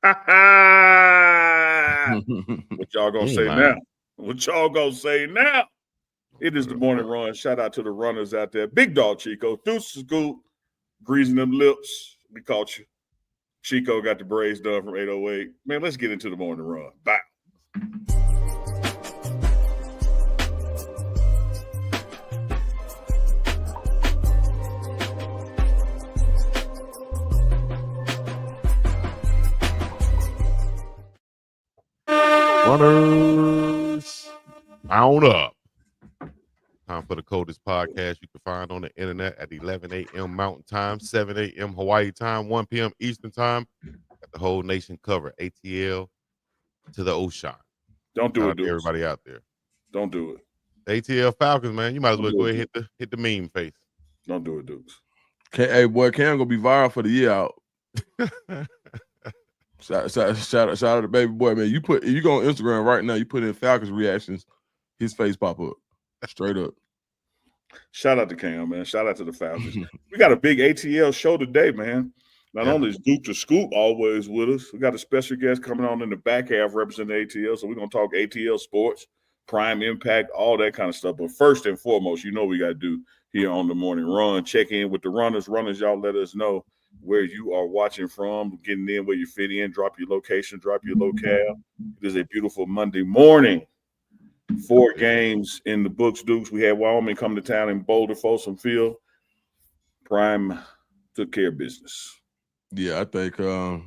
What y'all gonna say now? What y'all gonna say now? It is the morning run. Shout out to the runners out there. Big dog Chico. Deuces Scoop. Greasing them lips. We caught you. Chico got the braids done from 808. Man, let's get into the morning run. Bye. Runners, mount up. Time for the coldest podcast you can find on the internet at 11 a.m. Mountain Time, 7 a.m. Hawaii Time, 1 p.m. Eastern Time. Got the whole nation covered, ATL to the ocean. Don't do it, Dukes. Everybody out there. Don't do it. ATL Falcons, man. You might as well go ahead and hit the meme face. Don't do it, Dukes. Hey, boy, Cam gonna be viral for the year out. Shout out to baby boy, man. You go on Instagram right now, you put in Falcons reactions, his face pop up. Straight up. Shout out to Cam, man. Shout out to the Falcons. We got a big ATL show today, man. Not only is Duke the Scoop always with us, we got a special guest coming on in the back half representing ATL. So we're going to talk ATL sports, prime impact, all that kind of stuff. But first and foremost, you know we got to do here on the morning run. Check in with the runners. Runners, y'all let us know where you are watching from, getting in where you fit in. Drop your location, drop your locale. It is a beautiful Monday morning. 4 games in the books, Dukes. We had Wyoming come to town in Boulder, Folsom Field. Prime took care of business. Yeah, I think so.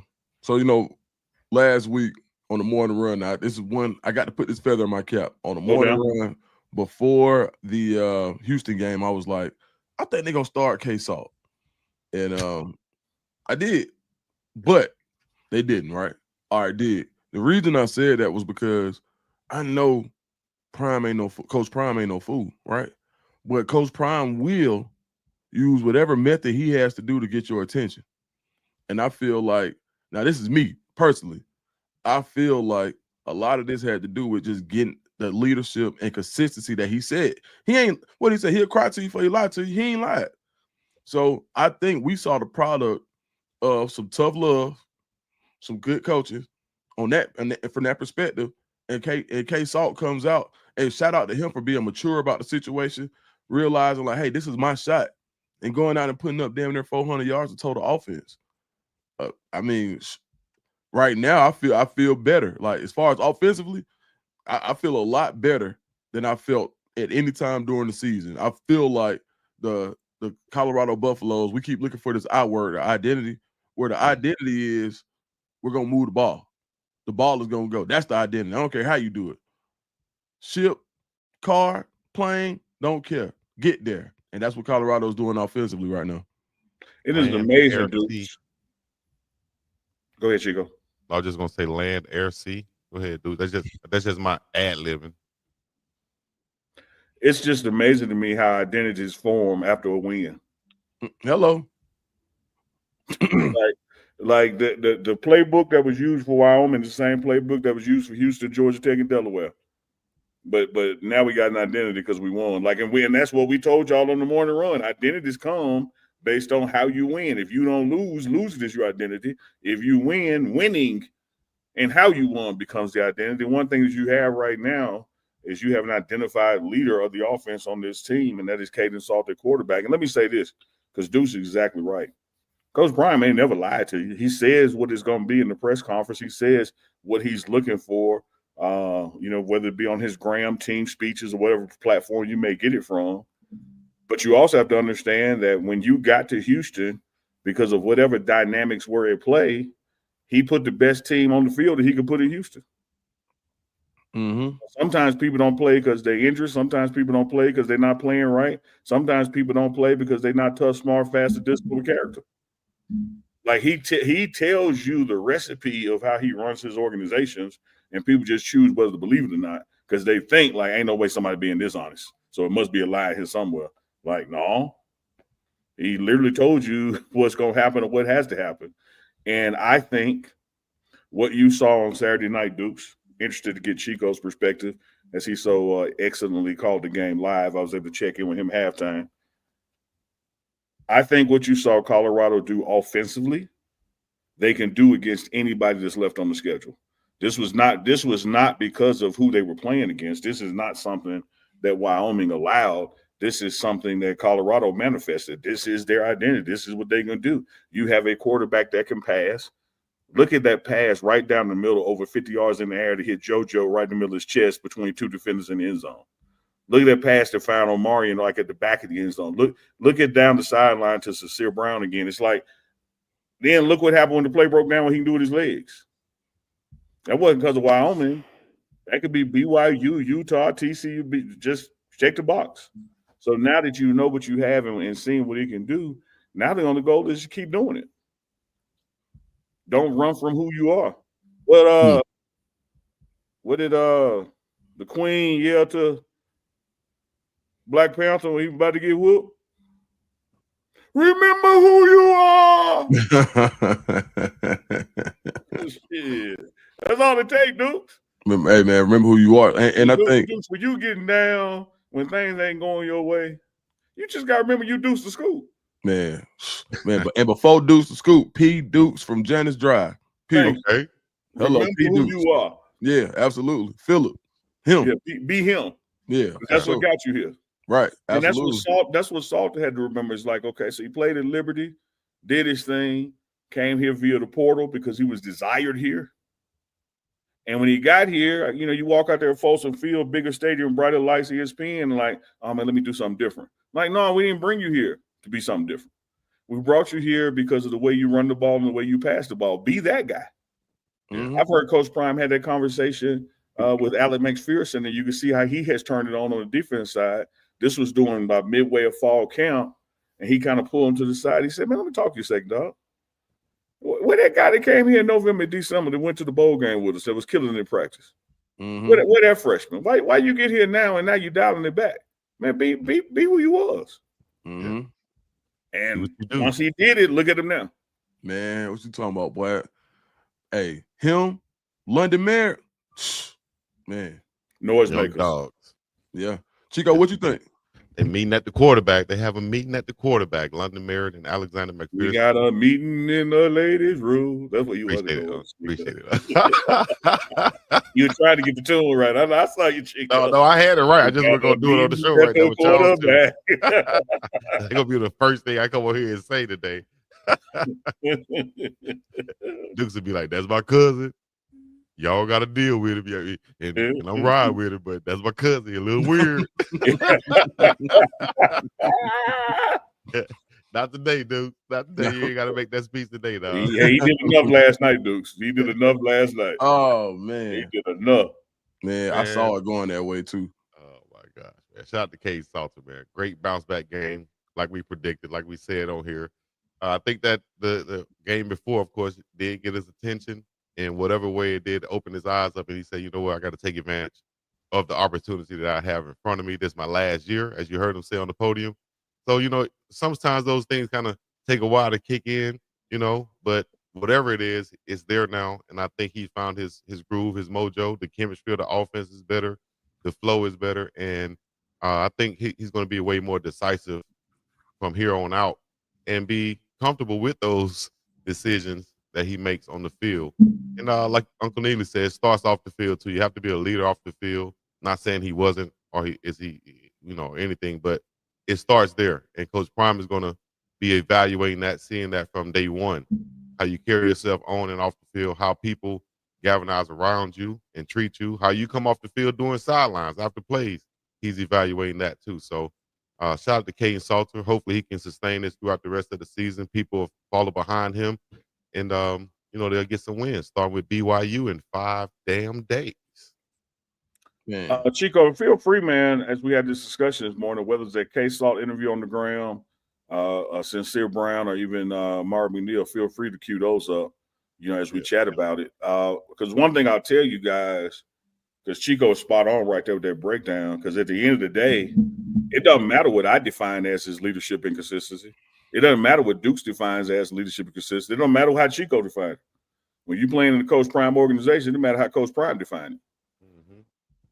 Last week on the morning run, now this is one I got to put this feather in my cap. On the morning run before the Houston game, I was like, I think they're gonna start K-Salt. And I did, but they didn't, right? All right, did. The reason I said that was because I know Coach Prime ain't no fool, right? But Coach Prime will use whatever method he has to do to get your attention. And I feel like, now this is me personally, I feel like a lot of this had to do with just getting the leadership and consistency that he said. What he said, he'll cry to you before he lie to you. He ain't lied. So I think we saw the product of some tough love, some good coaching on that, and from that perspective. And K-Salt comes out, and shout out to him for being mature about the situation, realizing like, hey, this is my shot, and going out and putting up damn near 400 yards of total offense. I mean, right now I feel better. Like as far as offensively, I feel a lot better than I felt at any time during the season. I feel like the Colorado Buffaloes, we keep looking for this outward identity, where the identity is we're gonna move the ball. The ball is gonna go. That's the identity. I don't care how you do it. Ship, car, plane, don't care. Get there. And that's what Colorado's doing offensively right now. It is amazing, dude. Go ahead, Chico. I was just gonna say land, air, sea. Go ahead, dude. That's just my ad-libbing. It's just amazing to me how identities form after a win. Hello. Like the playbook that was used for Wyoming, the same playbook that was used for Houston, Georgia Tech, and Delaware. But now we got an identity because we won. And that's what we told y'all on the morning run. Identities come based on how you win. If you don't losing is your identity. If you win, winning and how you won becomes the identity. One thing that you have right now is you have an identified leader of the offense on this team, and that is Caden Salt at quarterback. And let me say this, because Deuce is exactly right. Coach Prime ain't never lied to you. He says what it's going to be in the press conference. He says what he's looking for, whether it be on his Graham team speeches or whatever platform you may get it from. But you also have to understand that when you got to Houston, because of whatever dynamics were at play, he put the best team on the field that he could put in Houston. Mm-hmm. Sometimes people don't play because they're injured. Sometimes people don't play because they're not playing right. Sometimes people don't play because they're not tough, smart, fast, and disciplined character. Like he tells you the recipe of how he runs his organizations, and people just choose whether to believe it or not because they think like ain't no way somebody being dishonest, so it must be a lie here somewhere. Like no, he literally told you what's going to happen or what has to happen. And I think what you saw on Saturday night, Dukes, interested to get Chico's perspective as he so excellently called the game live. I was able to check in with him halftime. I think what you saw Colorado do offensively they can do against anybody that's left on the schedule. This was not because of who they were playing against. This is not something that Wyoming allowed. This is something that Colorado manifested. This is their identity. This is what they're going to do. You have a quarterback that can pass. Look at that pass right down the middle, over 50 yards in the air to hit JoJo right in the middle of his chest between two defenders in the end zone. Look at that pass to found Omarion like at the back of the end zone. Look at down the sideline to Sincere Brown again. It's like, then look what happened when the play broke down, what he can do with his legs. That wasn't because of Wyoming. That could be BYU, Utah, TCU. Just check the box. So now that you know what you have and seeing what he can do, now the only goal is to keep doing it. Don't run from who you are. What did the Queen yell to Black Panther when he was about to get whooped? Remember who you are. Shit. That's all it takes, Dukes. Hey man, remember who you are. And I think Dukes, when you getting down, when things ain't going your way, you just gotta remember you Dukes to school. Man, and before Dukes to Scoop, P. Dukes from Janice Drive. Okay. Hello, remember P. who Dukes. you are. Yeah, absolutely. Philip. Him. Yeah, be him. Yeah. That's what got you here. Right. And Absolutely. that's what Salter had to remember. It's like, okay, so he played at Liberty, did his thing, came here via the portal because he was desired here. And when he got here, you know, you walk out there at Folsom Field, bigger stadium, brighter lights, ESPN, and like, oh man, let me do something different. Like, no, we didn't bring you here to be something different. We brought you here because of the way you run the ball and the way you pass the ball. Be that guy. Mm-hmm. I've heard Coach Prime had that conversation with Alec McPherson, and you can see how he has turned it on the defense side. This was doing about midway of fall camp, and he kind of pulled him to the side. He said, man, let me talk to you a second, dog. Where that guy that came here in November, December, that went to the bowl game with us, that was killing in practice? Mm-hmm. Where that freshman? Why you get here now and now you dialing it back? Man, be who you was. Mm-hmm. And once he did it, look at him now. Man, what you talking about, boy? Hey, him, London Merritt, man. Noisemakers. Dogs. Yeah. Chico, what you think? They meeting at the quarterback. They have a meeting at the quarterback. London Merritt and Alexander McPherson. We got a meeting in the ladies' room. That's what you want to know. Appreciate it. You were trying to get the tune right. I saw you, Chico. No, I had it right. I just wasn't gonna do it on the show right now with y'all too. That's gonna be the first thing I come over here and say today. Dukes would be like, "That's my cousin. Y'all got to deal with him, and I'm riding with him, but that's my cousin. He's a little weird." Not today, Dukes. Not today. You ain't got to make that speech today, dog. Yeah, he did enough last night, Dukes. He did enough last night. Oh man, he did enough. Man, I saw it going that way too. Oh my gosh, man! Shout out to Cade Salter, man. Great bounce back game, like we predicted, like we said on here. I think that the game before, of course, did get his attention in whatever way it did, open his eyes up, and he said, "You know what? I got to take advantage of the opportunity that I have in front of me. This is my last year," as you heard him say on the podium. So, you know, sometimes those things kind of take a while to kick in, you know, but whatever it is, it's there now. And I think he found his groove, his mojo. The chemistry of the offense is better. The flow is better. And I think he's going to be way more decisive from here on out and be comfortable with those decisions that he makes on the field. And like Uncle Neely said, it starts off the field too. You have to be a leader off the field. Not saying he wasn't or is he, you know, anything, but it starts there. And Coach Prime is going to be evaluating that, seeing that from day one, how you carry yourself on and off the field, how people galvanize around you and treat you, how you come off the field doing sidelines after plays. He's evaluating that too. So shout out to Cade Salter. Hopefully he can sustain this throughout the rest of the season. People will follow behind him. And, you know, they'll get some wins, starting with BYU in 5 damn days. Chico, feel free, man, as we had this discussion this morning, whether it's that K-Salt interview on the ground, Sincere Brown, or even Marvin McNeil, feel free to cue those up, you know, as we chat about it. Because one thing I'll tell you guys, because Chico is spot on right there with that breakdown, because at the end of the day, it doesn't matter what I define as his leadership and consistency. It doesn't matter what Dukes defines as leadership and consistency. It don't matter how Chico defines it. When you're playing in the Coach Prime organization, it doesn't matter how Coach Prime defined it.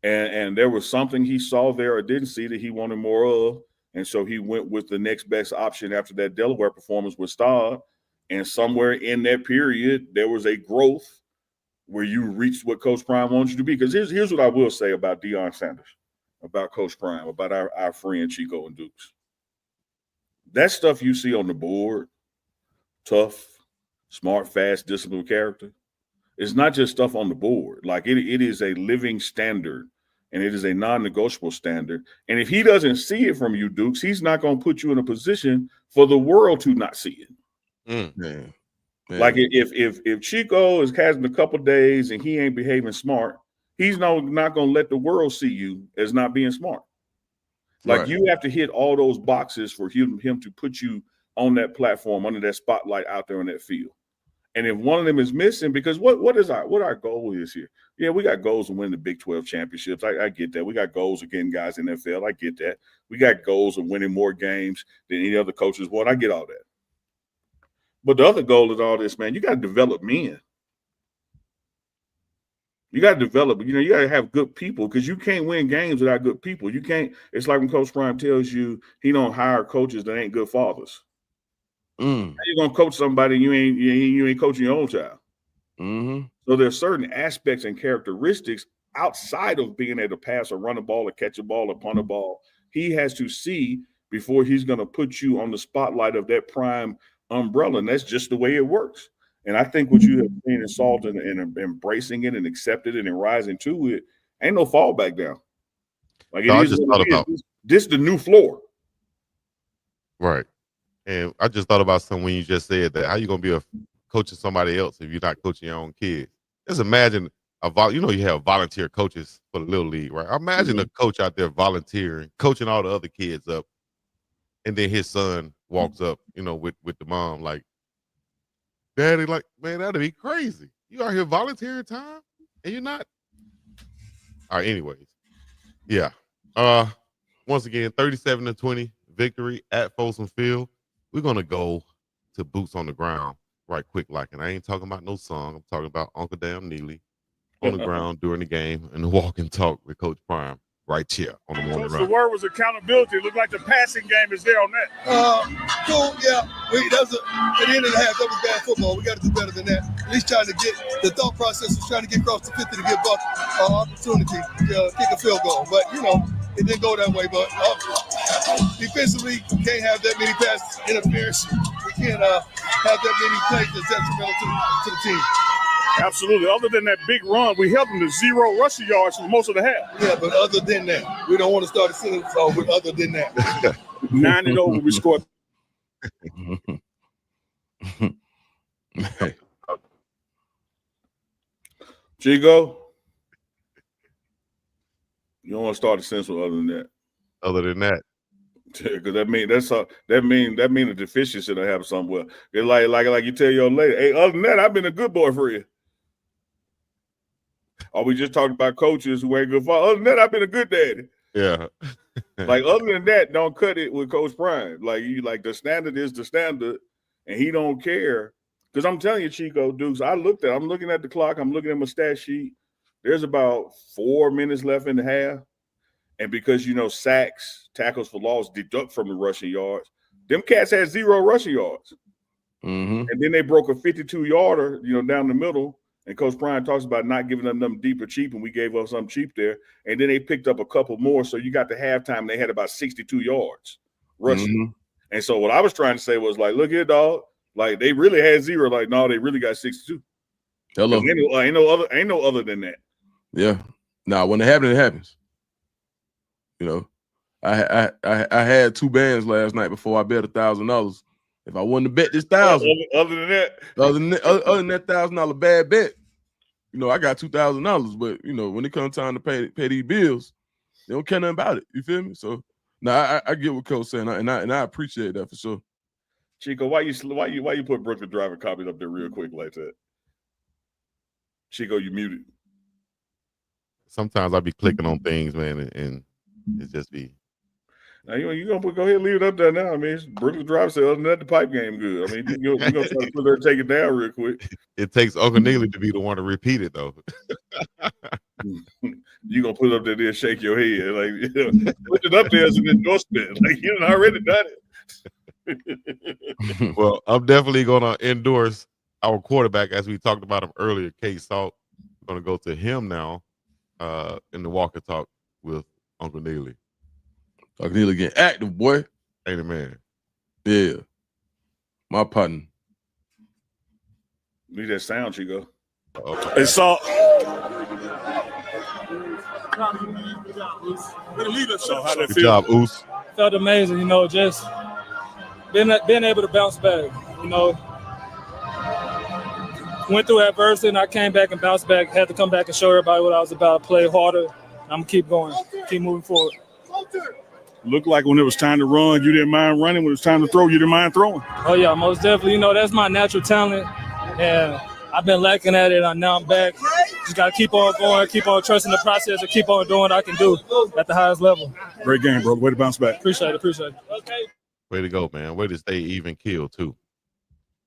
And there was something he saw there or didn't see that he wanted more of. And so he went with the next best option after that Delaware performance with Staub. And somewhere in that period, there was a growth where you reached what Coach Prime wants you to be. Because here's what I will say about Deion Sanders, about Coach Prime, about our friend Chico and Dukes. That stuff you see on the board, tough, smart, fast, disciplined character, it's not just stuff on the board. Like it is a living standard, and it is a non-negotiable standard. And if he doesn't see it from you, Dukes, he's not going to put you in a position for the world to not see it. Man. Like if Chico is having a couple days and he ain't behaving smart, he's not going to let the world see you as not being smart. Like you have to hit all those boxes for him to put you on that platform, under that spotlight out there on that field. And if one of them is missing, because what our goal is here? Yeah, we got goals to win the Big 12 championships. I get that. We got goals of getting guys in the NFL. I get that. We got goals of winning more games than any other coaches want. I get all that. But the other goal is all this, man. You got to develop men. You got to develop, you got to have good people, because you can't win games without good people. You can't. It's like when Coach Prime tells you he don't hire coaches that ain't good fathers. How you gonna coach somebody and you ain't coaching your own child? So there's certain aspects and characteristics outside of being able to pass or run a ball or catch a ball or punt a ball. He has to see before he's gonna put you on the spotlight of that prime umbrella, and that's just the way it works. And I think what you have seen in Salt and embracing it and accepted it and rising to it, ain't no fallback down. Like this the new floor. Right. And I just thought about something when you just said that. How you gonna be coaching somebody else if you're not coaching your own kids? Just imagine you have volunteer coaches for the Little League, right? Imagine a coach out there volunteering, coaching all the other kids up, and then his son walks up, with the mom like, "Daddy, like, man, that'd be crazy. You out here volunteering time, and you're not." All right. Anyways, yeah. Once again, 37-20 victory at Folsom Field. We're gonna go to boots on the ground right quick, and I ain't talking about no song. I'm talking about Uncle Damn Neely on the ground during the game and the walk and talk with Coach Prime right here on the morning run. The word was accountability. It looked like the passing game is there on that. Cool, yeah. At the end of the half, that was bad football. We got to do better than that. At least trying to get the thought process was trying to get across the 50 to give Buck an opportunity to kick a field goal. But it didn't go that way. But defensively, we can't have that many pass interference. We can't have that many plays that's detrimental to the team. Absolutely. Other than that big run, we held them to 0 rushing yards for most of the half. Yeah, but other than that, we don't want to start a sentence off with other than that. 9-0 when we scored. Chico, you don't want to start a sentence with other than that. Other than that. Because that mean a deficiency to have somewhere. It's like you tell your lady, hey, other than that, I've been a good boy for you. Or we just talked about coaches who ain't good for. Other than that, I've been a good daddy. Yeah. Like other than that, don't cut it with Coach Prime. Like the standard is the standard, and he don't care. Because I'm telling you, Chico, Dukes, I'm looking at the clock, I'm looking at my stat sheet. There's about 4 minutes left in the half. And because, sacks, tackles for loss deduct from the rushing yards, them cats had 0 rushing yards. And then they broke a 52-yarder, down the middle. And Coach Prime talks about not giving them nothing deep or cheap, and we gave up something cheap there. And then they picked up a couple more. So you got to halftime, and they had about 62 yards rushing. And so what I was trying to say was like, look here, dog. Like they really had 0. Like, no, they really got 62. Hello. Ain't no other than that. Yeah. Nah, when it happens, it happens. I had 2 bands last night before I bet $1,000. If I wouldn't have bet this 1,000, other than that $1,000 bad bet, I got $2,000. But when it comes time to pay these bills, they don't care nothing about it. You feel me? So now I get what Coach saying, and I appreciate that for sure. Chico, why you put Brooklyn Driver copies up there real quick like that? Chico, you muted. Sometimes I be clicking on things, man, and it just be. Now you gonna go ahead and leave it up there now. I mean, Brooklyn Driver said, other than that, the pipe game good. I mean, you're gonna try to put there and take it down real quick. It takes Uncle Neely to be the one to repeat it, though. You gonna put it up there and shake your head, like put it up there as an endorsement, like you done already done it. Well, I'm definitely gonna endorse our quarterback as we talked about him earlier, K Salt. I'm gonna go to him now in the walk and talk with Uncle Neely. Uncle Neely getting active, boy. Ain't a man. Yeah. My partner. Need that sound, Chico. Okay. It's Salt. So how that Good feel? job, Oos. Felt amazing, just being able to bounce back, Went through adversity and I came back and bounced back. Had to come back and show everybody what I was about. Play harder. I'm gonna keep going, keep moving forward. Looked like when it was time to run, you didn't mind running. When it was time to throw, you didn't mind throwing. Oh yeah, most definitely. That's my natural talent, and I've been lacking at it. And now I'm back. Just gotta keep on going, keep on trusting the process, and keep on doing what I can do at the highest level. Great game, bro. Way to bounce back. Appreciate it. Okay. Way to go, man. Way to stay even keel too.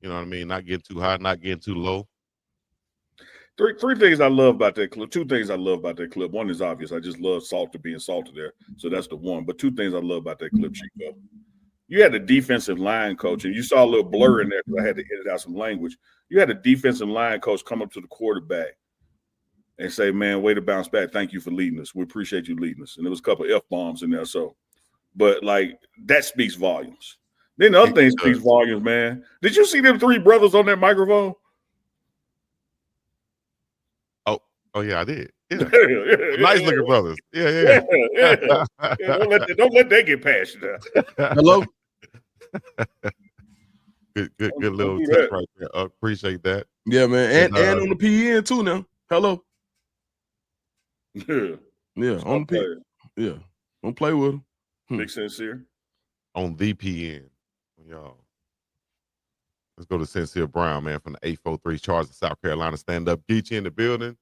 You know what I mean? Not getting too high, not getting too low. Three things I love about that clip. Two things I love about that clip. One is obvious. I just love Salter being salted there. So that's the one. But two things I love about that clip, Chico. You had a defensive line coach, and you saw a little blur in there because I had to edit out some language. You had a defensive line coach come up to the quarterback and say, man, way to bounce back. Thank you for leading us. We appreciate you leading us. And there was a couple of F-bombs in there. So, but like that speaks volumes. Then the other thing speaks volumes, man. Did you see them three brothers on that microphone? Oh yeah, I did. Yeah. Yeah, Nice looking brothers. Yeah. Don't let that get past you now. Hello? Good little touch right there. Appreciate that. Yeah, man. And on the PN too now. Hello. Yeah. On the PN. Yeah. Don't play with them. Big sincere. On the PN. Y'all. Let's go to Sincere Brown, man, from the 843 Charles in South Carolina. Stand up, Geechee in the building.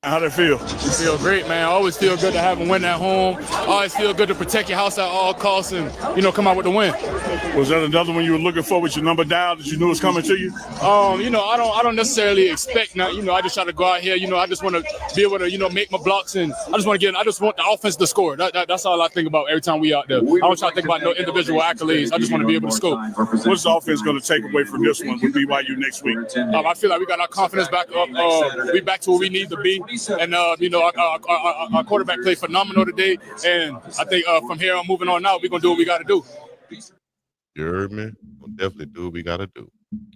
How'd it feel? It feel great, man. I always feel good to have a win at home. I always feel good to protect your house at all costs and, come out with the win. Was that another one you were looking for with your number down that you knew was coming to you? I don't necessarily expect nothing. I just try to go out here. I just want to be able to, make my blocks, and I just want the offense to score. That's all I think about every time we out there. I don't try to think about no individual accolades. I just want to be able to score. What's the offense going to take away from this one with BYU next week? I feel like we got our confidence back up. We back to where we need to be. And, our quarterback played phenomenal today. And I think from here on moving on out, we're going to do what we got to do. You heard me? We'll definitely do what we got to do.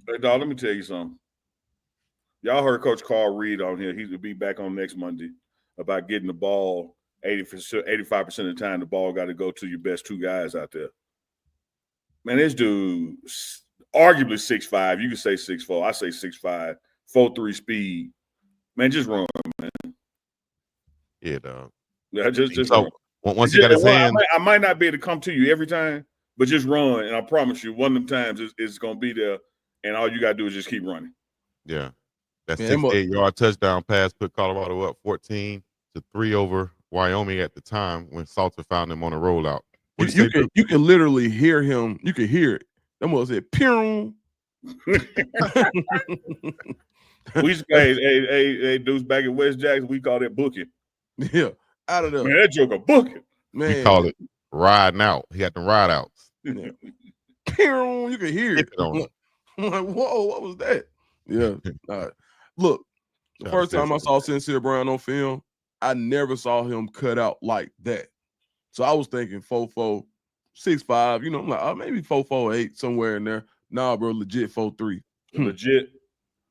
Hey, dog, let me tell you something. Y'all heard Coach Carl Reed on here. He'll be back on next Monday about getting the ball 85% of the time. The ball got to go to your best two guys out there. Man, this dude, arguably 6'5". You can say 6'4". I say 6'5", 4.3 speed. Man, just run, man. Yeah, dog. Yeah, just so, run. Once he got his hand, I might not be able to come to you every time, but just run, and I promise you, one of them times it's going to be there, and all you got to do is just keep running. Yeah. That 68-yard touchdown pass put Colorado up 14-3 over Wyoming at the time when Salter found them on a rollout. You can literally hear him. You can hear it. That was it. Pew. We used to, hey, dudes back in West Jackson, we call that booking. Yeah, out of there. Man, that joke a booking. Man, we call it riding out. He had the ride outs. Yeah. Pew, you can hear it. I'm like, whoa, what was that? Yeah. Look, the first time I saw Sincere Brown on film, I never saw him cut out like that. So I was thinking 4'4", 6'5", I'm like, maybe 4'8", somewhere in there. Nah, bro, legit 4'3". Legit.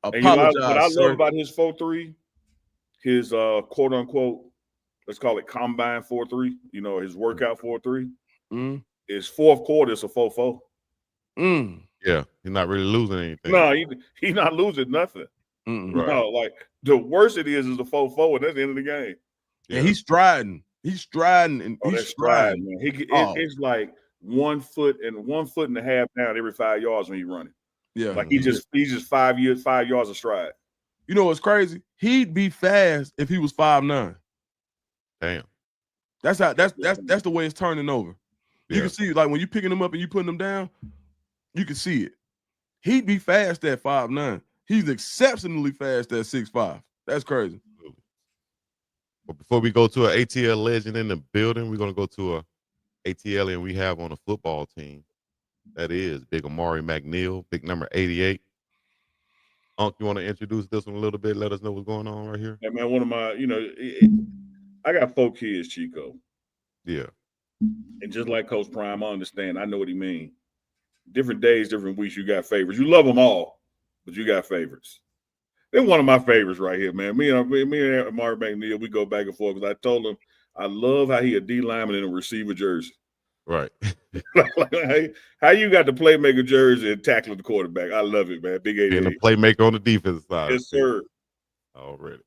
Apologize, what I sir. love about his 4'3", his quote unquote, let's call it combine 4'3", his workout 4'3", his fourth quarter is a 4'4". Yeah, he's not really losing anything. No, he's not losing nothing. Right. No, like the worst it is the 4'4", and that's the end of the game. Yeah. And he's striding. He's striding, and he's striding. Man. It's like 1 foot and 1.5 foot down every 5 yards when he's running. Yeah, like he's just 5 yards of stride. You know what's crazy? He'd be fast if he was 5'9". Damn. That's the way it's turning over. You can see, like when you picking him up and you putting him down, you can see it. He'd be fast at 5'9". He's exceptionally fast at 6'5". That's crazy. But before we go to an ATL legend in the building, we're gonna go to a ATL and we have on the football team. That is Big Amari McNeil, big number 88. Unc, you want to introduce this one a little bit? Let us know what's going on right here. Yeah, man, one of my, I got 4 kids, Chico. Yeah. And just like Coach Prime, I understand. I know what he means. Different days, different weeks, you got favorites. You love them all, but you got favorites. They're one of my favorites right here, man. Me and Amari McNeil, we go back and forth because I told him I love how he a D lineman in a receiver jersey. Right. How you got the playmaker jersey and tackling the quarterback? I love it, man. Big 88. And the playmaker on the defensive side. Yes, sir. Already.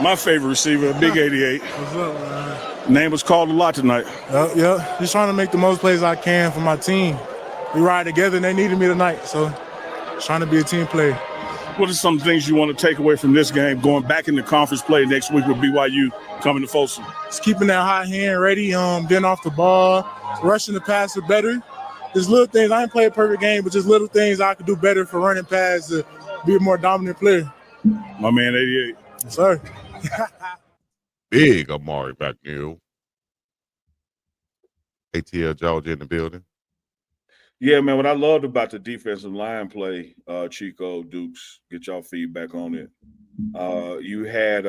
My favorite receiver, Big 88. What's up, man? Name was called a lot tonight. Yeah. Just trying to make the most plays I can for my team. We ride together, and they needed me tonight, so trying to be a team player. What are some things you want to take away from this game, going back into conference play next week with BYU coming to Folsom? Just keeping that hot hand ready, getting off the ball, rushing the passer better. Just little things. I didn't play a perfect game, but just little things I could do better for running past to be a more dominant player. My man, 88. Yes, sir. Big Amari McNeil. ATL Georgia in the building. Yeah, man, what I loved about the defensive line play, Chico, Dukes, get y'all feedback on it. You had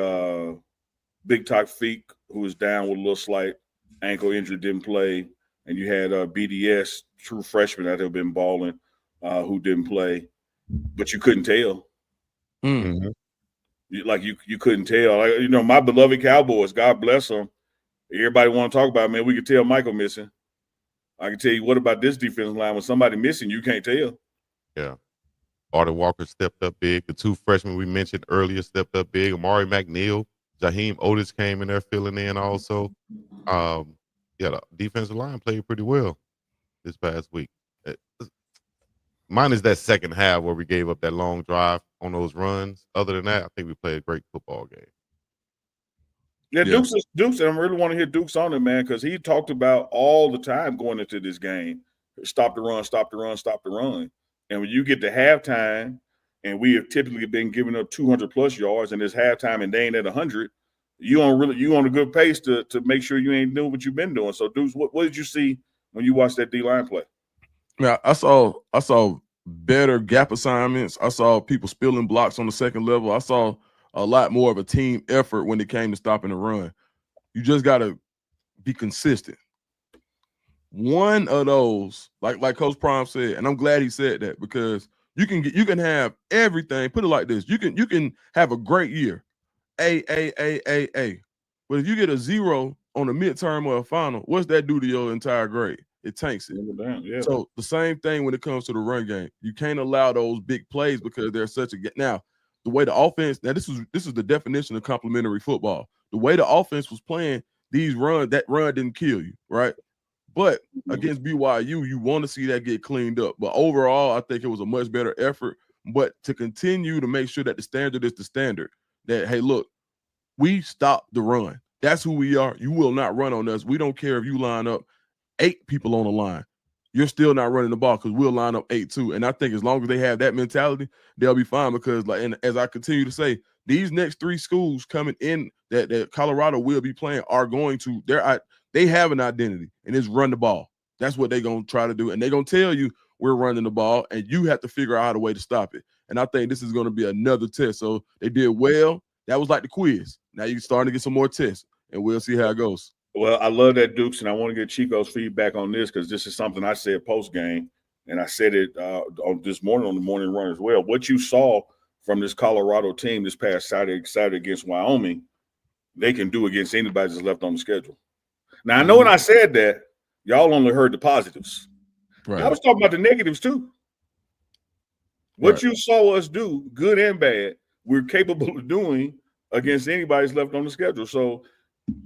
Big Talk Feek, who was down with a little slight ankle injury, didn't play. And you had BDS, true freshman that had been balling, who didn't play. But you couldn't tell. Mm-hmm. You couldn't tell. My beloved Cowboys, God bless them. Everybody want to talk about it, man. We could tell Michael missing. I can tell you what about this defensive line. When somebody missing, you can't tell. Yeah. Arden Walker stepped up big. The 2 freshmen we mentioned earlier stepped up big. Amari McNeil, Jaheim Otis came in there filling in also. The defensive line played pretty well this past week. Mine is that second half where we gave up that long drive on those runs. Other than that, I think we played a great football game. Yeah, Dukes, and I really want to hear Dukes on it, man, because he talked about all the time going into this game, stop the run, stop the run, stop the run. And when you get to halftime, and we have typically been giving up 200-plus yards, and it's halftime and they ain't at 100, you on a good pace to make sure you ain't doing what you've been doing. So, Dukes, what did you see when you watched that D-line play? Yeah, I saw better gap assignments. I saw people spilling blocks on the second level. I saw a lot more of a team effort when it came to stopping the run. You just got to be consistent. One of those, like Coach Prime said, and I'm glad he said that, because you can have everything. Put it like this: you can have a great year, A. But if you get a 0 on a midterm or a final, what's that do to your entire grade? It tanks it. Yeah. So the same thing when it comes to the run game. You can't allow those big plays because they're such a now. The way the offense, now this is the definition of complementary football. The way the offense was playing, that run didn't kill you, right? But against BYU, you want to see that get cleaned up. But overall, I think it was a much better effort. But to continue to make sure that the standard is the standard, that, hey, look, we stop the run. That's who we are. You will not run on us. We don't care if you line up 8 people on the line. You're still not running the ball because we'll line up 8 too. And I think as long as they have that mentality, they'll be fine, because and as I continue to say, these next 3 schools coming in that Colorado will be playing are going to, they have an identity, and it's run the ball. That's what they're going to try to do. And they're going to tell you we're running the ball, and you have to figure out a way to stop it. And I think this is going to be another test. So they did well. That was like the quiz. Now you're starting to get some more tests, and we'll see how it goes. Well, I love that, Dukes, and I want to get Chico's feedback on this, because this is something I said post-game, and I said it on this morning on the morning run as well. What you saw from this Colorado team this past Saturday against Wyoming, they can do against anybody that's left on the schedule. Now, I know when I said that, y'all only heard the positives. Right. I was talking about the negatives too. What you saw us do, good and bad, we're capable of doing against anybody that's left on the schedule. So,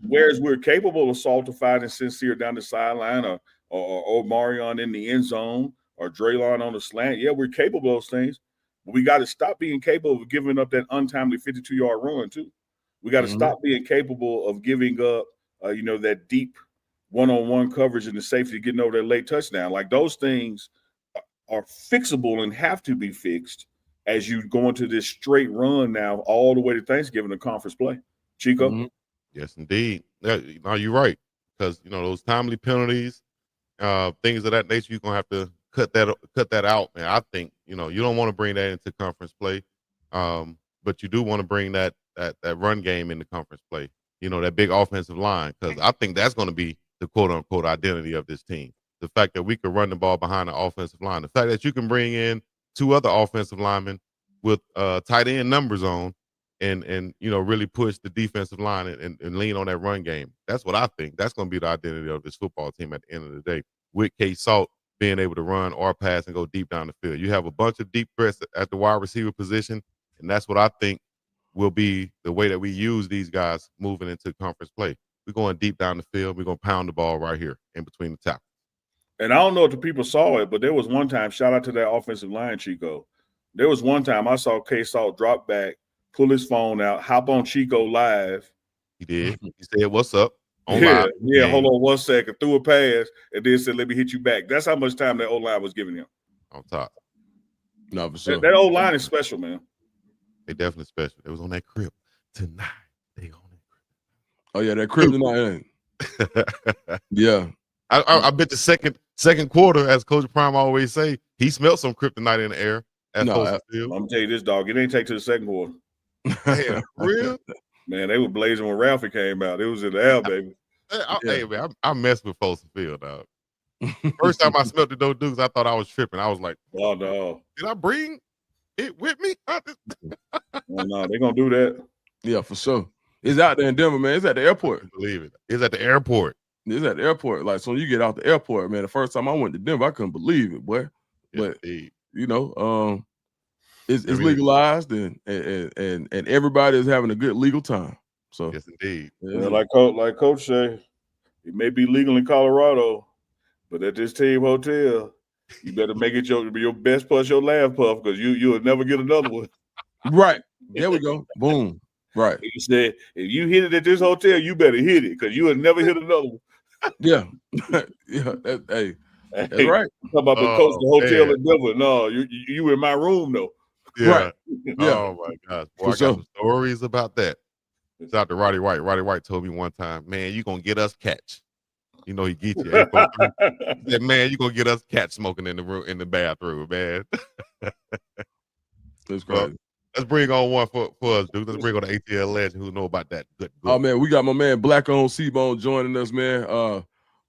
whereas we're capable of Saltified and Sincere down the sideline, or Marion in the end zone, or Draylon on the slant, yeah, we're capable of those things. But we got to stop being capable of giving up that untimely 52-yard run too. We got to stop being capable of giving up, that deep one-on-one coverage and the safety getting over that late touchdown. Like, those things are fixable and have to be fixed as you go into this straight run now all the way to Thanksgiving and conference play. Chico? Yes, indeed. No, you're right. because those timely penalties, things of that nature, you're gonna have to cut that out, man. I think you don't want to bring that into conference play, but you do want to bring that run game into conference play. That big offensive line, because I think that's going to be the quote unquote identity of this team. The fact that we can run the ball behind the offensive line, the fact that you can bring in 2 other offensive linemen with tight end numbers on, and really push the defensive line and lean on that run game. That's what I think. That's going to be the identity of this football team at the end of the day. With K-Salt being able to run or pass and go deep down the field, you have a bunch of deep threats at the wide receiver position, and that's what I think will be the way that we use these guys moving into conference play. We're going deep down the field. We're going to pound the ball right here in between the tackles. And I don't know if the people saw it, but there was one time, shout out to that offensive line, Chico. There was one time I saw K-Salt drop back, pull his phone out, hop on Chico live. He did. He said, "What's up?" Yeah, hold on 1 second. Threw a pass and then said, "Let me hit you back." That's how much time that O-line was giving him. On top. No, for sure. That O-line is special, man. They definitely special. It was on that crib tonight. They on it. Oh yeah, that crib tonight. Yeah. I bet the second quarter, as Coach Prime always say, he smelled some kryptonite in the air. I'm gonna tell you this, dog. It didn't take to the second quarter. Damn, for real? Man, they were blazing when Ralphie came out. It was in the air, baby. Hey, man, I messed with Folsom Field, dog. First time I smelled the Doe Dukes, I thought I was tripping. I was like, "Oh no, did I bring it with me?" Well, no, they're gonna do that. Yeah, for sure. It's out there in Denver, man. It's at the airport. Believe it. It's at the airport. It's at the airport. Like, so you get out the airport, man. The first time I went to Denver, I couldn't believe it, boy. But Indeed. it's legalized and everybody is having a good legal time. So yes, indeed. Yeah, like Coach say, it may be legal in Colorado, but at this team hotel, you better make it your best puff, your last puff, because you'll never get another one. Right. There we go. Boom. Right. He said, if you hit it at this hotel, you better hit it, because you will never hit another one. Yeah. Yeah. That's right. Talk about the coach the hotel in Denver. No, you in my room though. Yeah. Right. Yeah. Oh my gosh. Boy, I got some stories about that. Shout out to Roddy White. Roddy White told me one time, "Man, you gonna get us catch." He get you. He said, "Man, you gonna get us catch smoking in the room, in the bathroom, man." That's Well, crazy. let's bring on one for us, dude. Let's bring on the ATL legend who know about that. Good. Oh man, we got my man Blackowned C-Bone joining us, man.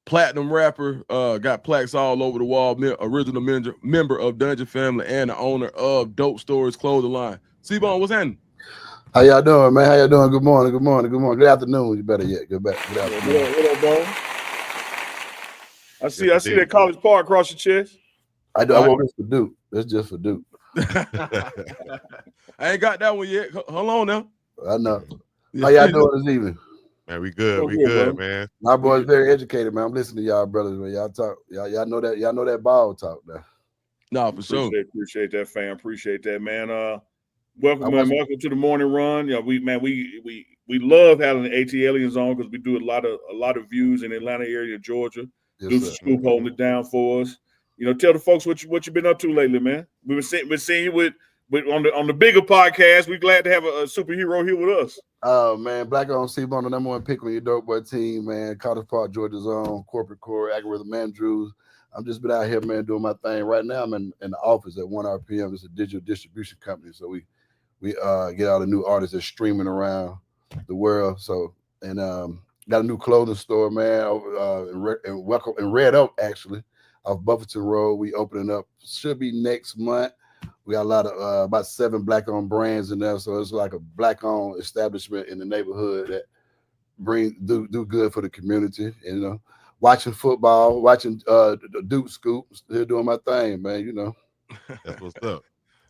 Platinum rapper, got plaques all over the wall. Original member of Dungeon Family and the owner of Dope Stories Clothing Line. C-Bone, what's happening? How y'all doing, man? How y'all doing? Good morning. Good morning. Good morning. Good afternoon. You better yet. Good afternoon. What up, bro? I see that College Park across your chest. I want this for Duke. That's just for Duke. I ain't got that one yet. Hold on now. I know. How y'all doing this evening? Man, we good. We good, man. My boy's very educated, man. I'm listening to y'all brothers, man. Y'all talk. Y'all know that ball talk now. No, for sure. Appreciate that, fam. Appreciate that, man. Welcome to the morning run. Yeah, we love having the ATLians on because we do a lot of views in Atlanta area, Georgia. Deuce Scoop holding it down for us. Tell the folks what you've been up to lately, man. We've been seeing you with on the bigger podcast. We're glad to have a superhero here with us. Oh man, Blackowned C-Bone, the number one pick on your dope boy team, man. College Park, Georgia's own corporate core, algorithm Andrews. I'm just been out here, man, doing my thing. Right now, I'm in the office at 1 RPM. It's a digital distribution company, so we get all the new artists that's streaming around the world. So got a new clothing store, man, in Red Oak, actually, off Buffington Road. We opening up, should be next month. We got a lot of about 7 black-owned brands in there, so it's like a black-owned establishment in the neighborhood that do good for the community. And watching football, watching the Duke Scoop, still doing my thing, man. That's what's up.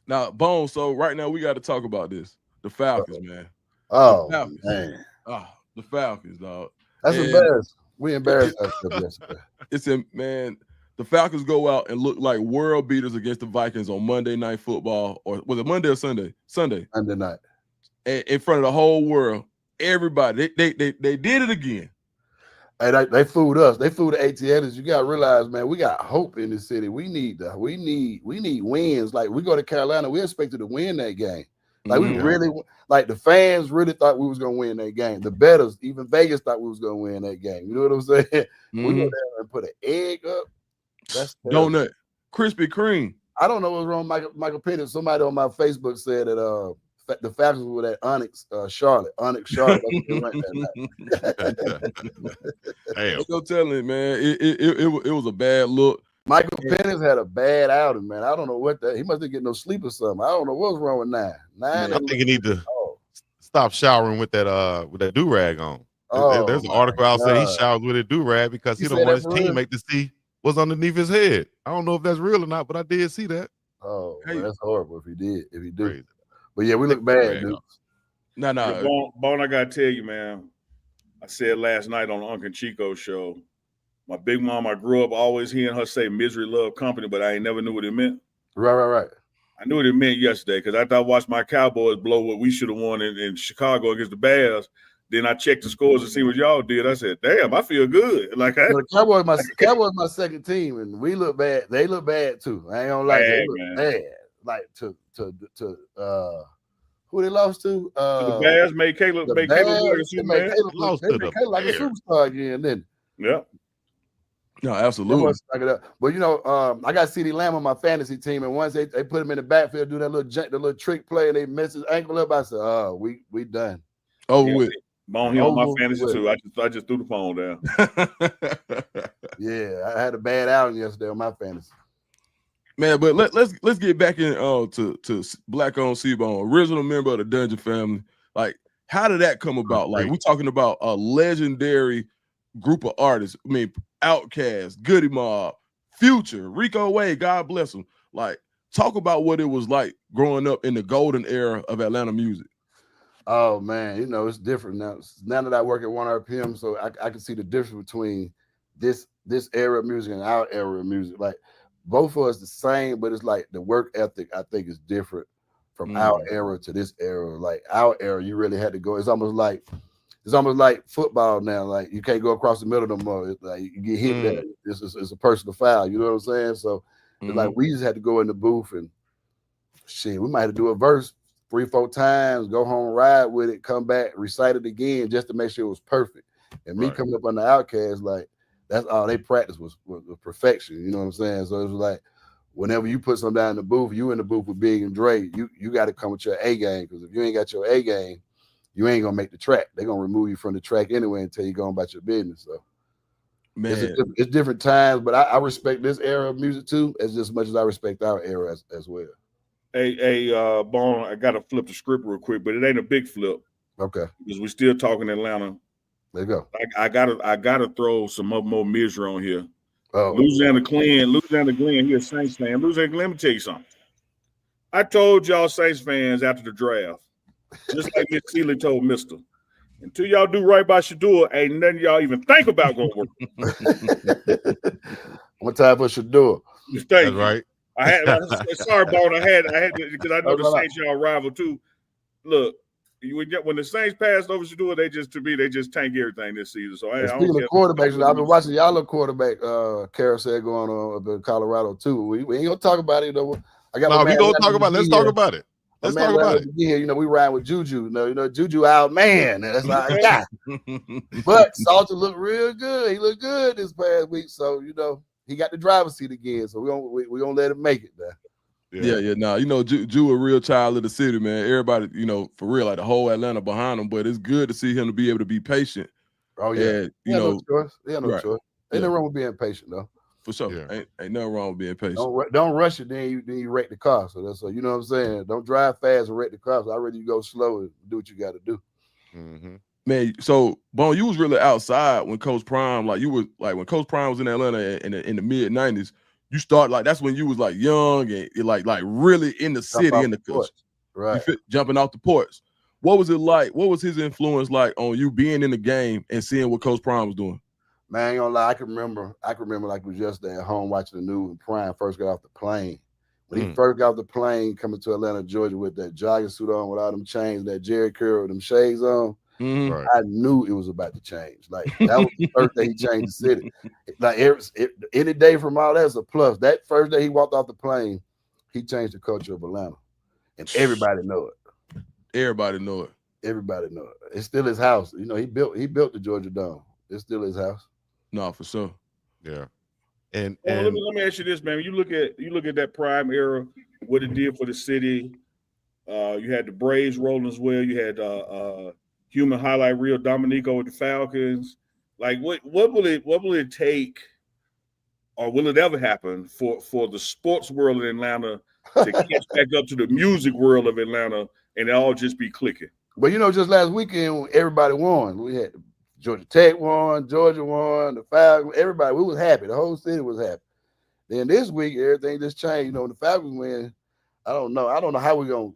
Now, Bone. So right now we got to talk about this. The Falcons, man. Oh, the Falcons. Man. Oh, the Falcons, dog. That's embarrassing. We embarrassed ourselves yesterday. Man. The Falcons go out and look like world beaters against the Vikings on Monday Night Football, or was it Monday or Sunday? Sunday. Monday night. In front of the whole world, everybody. They did it again. Hey, they fooled us. They fooled the ATLs. You got to realize, man, we got hope in the city. We need wins. Like we go to Carolina, we expected to win that game. Like we really, like the fans really thought we was gonna win that game. The bettors, even Vegas, thought we was gonna win that game. You know what I'm saying? We went there and put an egg up. That's terrible. Donut, Krispy Kreme. I don't know what's wrong with Michael Penix. Somebody on my Facebook said that the Falcons were at Onyx Charlotte. Onyx Charlotte. Damn. No telling, man. It was a bad look. Michael Penix had a bad outing, man. I don't know what that. He must have getting no sleep or something. I don't know what's wrong with Nine. I think you need to stop showering with that do-rag on. There's an article out saying he showers with a do-rag because he don't want his teammate to see what's underneath his head. I don't know if that's real or not, but I did see that. Oh, man, that's horrible if he did. If he do. But yeah, we look bad, dude. No. Bone, I gotta tell you, man. I said last night on the Uncle Chico show, my big mom, I grew up always hearing her say misery love company, but I ain't never knew what it meant. Right. I knew what it meant yesterday because after I watched my Cowboys blow what we should have won in Chicago against the Bears, then I checked the scores to see what y'all did. I said, damn, I feel good. Like the Cowboys my second team, and we look bad. They look bad too. I ain't gonna lie, they look bad. Like to who they lost to? The Bears made Caleb look like a superstar. Lost to the like a superstar again, then. Yeah. No, absolutely. But you know, I got CeeDee Lamb on my fantasy team, and once they put him in the backfield, do that little trick play, and they mess his ankle up. I said, "Oh, we done." With Bone, he on my fantasy too. I just threw the phone down. Yeah, I had a bad outing yesterday on my fantasy. Man, but let's get back in to Blackowned C-Bone, original member of the Dungeon family. Like, how did that come about? Like, we're talking about a legendary group of artists. I mean, Outkast, Goody Mob, Future, Rico Wade, God bless him. Like, talk about what it was like growing up in the golden era of Atlanta music. Oh man, you know, it's different now. Now that I work at 1 RPM, so I can see the difference between this era of music and our era of music. Like, both of us the same, but it's like the work ethic I think is different from our era to this era. Like our era, you really had to go. It's almost like football now. Like you can't go across the middle no more. It's like you get hit there. It's a personal foul. You know what I'm saying? So it's like we just had to go in the booth and shit. We might have to do a verse 3-4 times, go home, ride with it, come back, recite it again just to make sure it was perfect. And me coming up on the Outkast, like that's all they practice was perfection. You know what I'm saying? So it was like whenever you put something down in the booth, you in the booth with Big and Dre, you got to come with your A game, because if you ain't got your A game, you ain't gonna make the track. They're gonna remove you from the track anyway until you go about your business. So man, it's different times, but I respect this era of music too as much as I respect our era as well. Hey, Bone, I gotta flip the script real quick, but it ain't a big flip. Okay. Because we're still talking Atlanta. There you go. I gotta throw some more misery on here. Oh, Louisiana Glenn, he's a Saints fan. Louisiana Glenn, let me tell you something. I told y'all Saints fans after the draft, just like Miss Seeley told Mister, until y'all do right by Shador, ain't nothing y'all even think about going to work. One time for Shador. That's right. Sorry, Bone. I had because I know the Saints y'all rival too. Look, when the Saints passed over Shador, they just tank everything this season. So speaking of quarterbacks, I've been watching y'all little quarterback carousel going on up in Colorado too. We ain't gonna talk about it though. We gonna talk about it. Let's talk about it. Let's talk about it. Yeah, you know, we ride with Juju. You know, Juju out man. That's like I got. But Salter looked real good. He looked good this past week. So, you know, he got the driver's seat again. So we gonna let him make it now. Yeah. Nah, you know, Ju a real child of the city, man. Everybody, you know, for real, like the whole Atlanta behind him. But it's good to see him to be able to be patient. Oh yeah, and, you know, no choice. Ain't no wrong with being patient though. For sure, ain't nothing wrong with being patient. Don't rush it, then you wreck the car. So that's you know what I'm saying. Don't drive fast and wreck the car. So I'd rather you go slow and do what you got to do. Mm-hmm. Man, so Bone, you was really outside when Coach Prime, like you was like when Coach Prime was in Atlanta in the mid '90s. You start like that's when you was like young and like really in the city in the coach, right? Jumping off the porch. What was it like? What was his influence like on you being in the game and seeing what Coach Prime was doing? Man, I ain't gonna lie. I can remember like it was yesterday at home watching the news when Prime first got off the plane. When he first got off the plane coming to Atlanta, Georgia with that jogging suit on, with all them chains, that Jerry curl with them shades on, right. I knew it was about to change. Like that was the first day he changed the city. Like any day from all that's a plus. That first day he walked off the plane, he changed the culture of Atlanta, and everybody know it. Everybody know it. Everybody know it. It's still his house. You know, he built the Georgia Dome. It's still his house. No, for sure. Yeah. And let me ask you this, man. You look at that prime era, what it did for the city. You had the Braves rolling as well. You had human highlight reel Dominico with the Falcons. Like, what will it take, or will it ever happen for the sports world in Atlanta to catch back up to the music world of Atlanta, and it all just be clicking? But you know, just last weekend, everybody won. We had Georgia Tech won, Georgia won, the Falcons. Everybody, we was happy. The whole city was happy. Then this week, everything just changed. You know, the Falcons win. I don't know how we're gonna.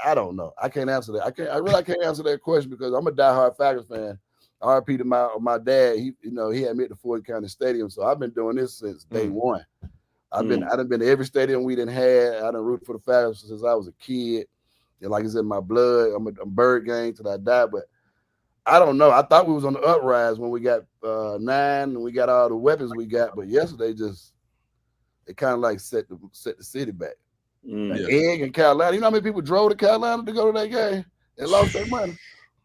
I don't know. I can't answer that. I really can't answer that question because I'm a diehard Falcons fan. RP to my dad. He had me at the Ford County Stadium, so I've been doing this since day one. I done been to every stadium we done had. I done rooted for the Falcons since I was a kid. And like it's in my blood. I'm bird gang till I die. But I don't know. I thought we was on the uprise when we got 9 and we got all the weapons we got. But yesterday it kind of like set the city back. Egg in Carolina. You know how many people drove to Carolina to go to that game and lost their money?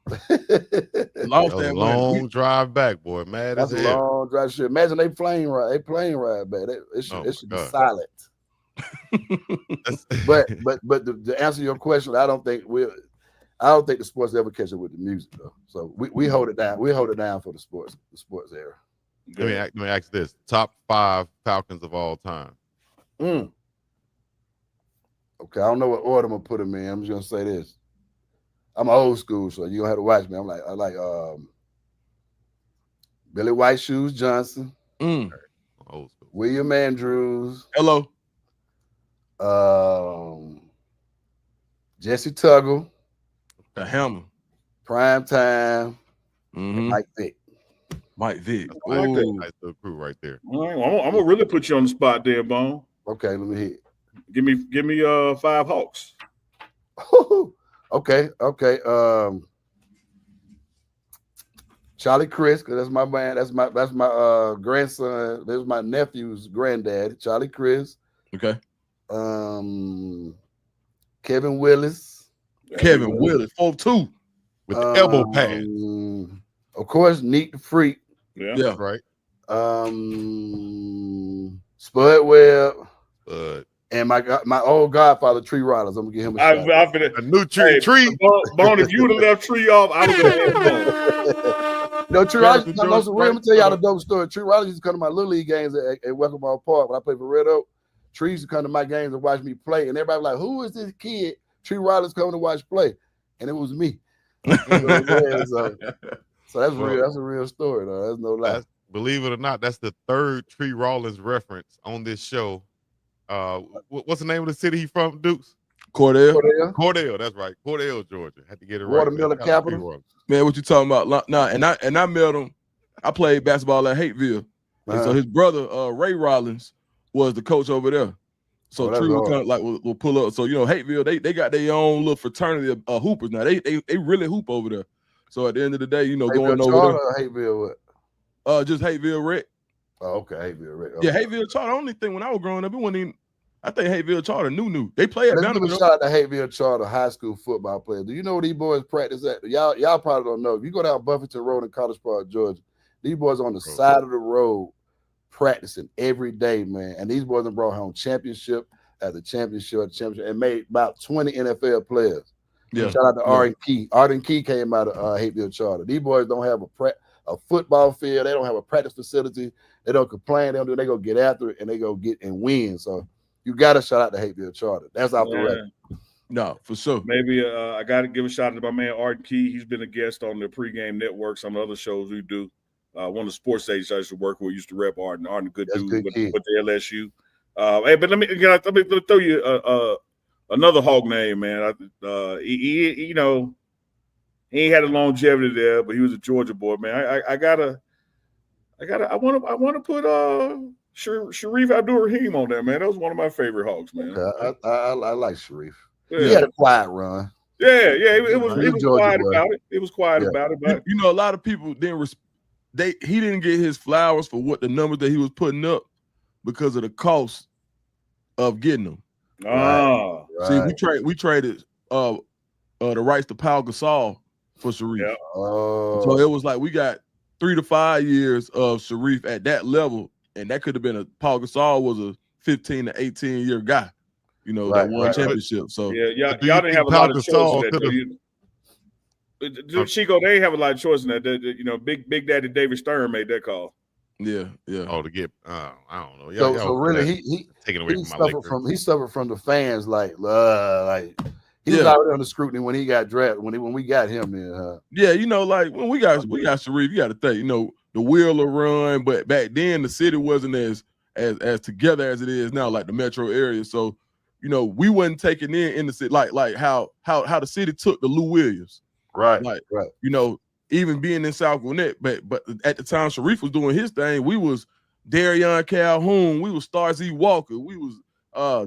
Lost that long drive back, boy. Mad That's as a hell. long drive. Shit. Imagine they plane ride back. It should be silent. but to answer your question, I don't think the sports ever catch up with the music though. So we hold it down. We hold it down for the sports era. Let me ask this: top 5 Falcons of all time. Okay, I don't know what order I'm gonna put them in. I'm just gonna say this. I'm old school, so you gonna have to watch me. I like Billy White Shoes Johnson, Old school. William Andrews, Hello, Jesse Tuggle, the Hammer, Prime Time, Mike Vick. Mike Vick. I like that. Nice little crew right there. All right, I'm gonna really put you on the spot there, Bone. Okay, let me hit. Give me 5 Hawks. Okay. Charlie Chris, because that's my man. That's my grandson. That's my nephew's granddad, Charlie Chris. Okay. Kevin Willis. Kevin Willis, 4'2" with the elbow pad. Of course, Neat the Freak. Yeah. That's right. Spud Webb. But And my old godfather, Tree Riders. I'm gonna give him a shot. a new tree. Bone, if you would have left Tree off, I would have. No, Tree Riders. I'm gonna tell y'all the dope story. Tree Riders used to come to my little league games at Welcome Ball Park when I played for Red Oak. Tree used to come to my games and watch me play, and everybody was like, "Who is this kid?" Tree Riders coming to watch play, and it was me. So that's real. That's a real story, though. That's no lie. Believe it or not, that's the 3rd Tree Rollins reference on this show. What's the name of the city he from, Dukes? Cordell, that's right. Cordell, Georgia. Had to get it right. Watermelon capital. Man, what you talking about? Nah, and I met him. I played basketball at Hateville. And so his brother, Ray Rollins, was the coach over there. So Tree would kind of like will pull up. So Hateville, they got their own little fraternity of hoopers now. They really hoop over there. So at the end of the day, going over there. Hateville what? Just Hateville Rec. Oh, okay, Hateville Rec. Okay. Yeah, Hateville Charter. The only thing when I was growing up, it wasn't even. I think Hateville Charter new. They play at Let's give a shout out to Hateville Charter high school football players. Do you know where these boys practice at? Y'all probably don't know. If you go down Buffington Road in College Park, Georgia, these boys on the side of the road practicing every day, man. And these boys have brought home championship after championship and made about 20 NFL players. Yeah. Shout out to Arden Key. Arden Key came out of Hateville Charter. These boys don't have a football field. They don't have a practice facility. They don't complain. They don't do. They go get after it and they go get and win. So you got to shout out to Hateville Charter. That's off the record. No, for sure. Maybe I got to give a shout out to my man Art Key. He's been a guest on the pregame network, some other shows we do. One of the sports stations I used to work with used to rep Art, and Art, a good dude with the LSU. Hey, but let me throw you another Hawk name, man. He ain't had a longevity there, but he was a Georgia boy, man. I want to put Sharif Abdul-Rahim on there, man. That was one of my favorite Hawks, man. I like Sharif. Yeah. He had a quiet run. Yeah. It was quiet about it. It was quiet about it. But a lot of people didn't. He didn't get his flowers for what the numbers that he was putting up because of the cost of getting them. Right. See, we traded the rights to Pau Gasol for Sharif. Yeah. So it was like we got 3 to 5 years of Sharif at that level, and that could have been Pau Gasol was a 15 to 18 year guy, you know, that won championship. So yeah, y'all do you didn't think have a Pau lot of choice in Gasol that. Chico, they didn't have a lot of choice in that. You know, Big Daddy David Stern made that call. Yeah. Oh, to get I don't know. So really, he taking away he from my suffered from the fans like he was out there under scrutiny when he got drafted when we got him in. Yeah, you know, like when we got Sharif, you got to think, you know, the Wheeler run, but back then the city wasn't as together as it is now, like the metro area. So, you know, we wasn't taking in the city like how the city took the Lou Williams. Right. You know, even being in South Gwinnett, but at the time Sharif was doing his thing, we was Darion Calhoun, we was Star Z Walker, we was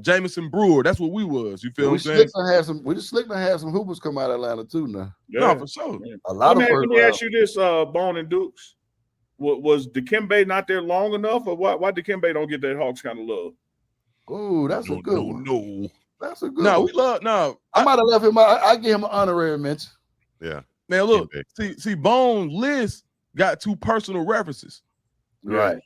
Jameson Brewer. That's what we was. You feel what I'm saying? We just slick to have some hoopers come out of Atlanta too now. Yeah. No, for sure. A lot let of me ask you this, Bone and Dukes. Was Dikembe not there long enough, or why Dikembe don't get that Hawks kind of love? Oh, that's a good one. No. That's a good No, one. we love I might have left him. I give him an honorary mention. Yeah. Man, look, see, Bone list got 2 personal references. Right.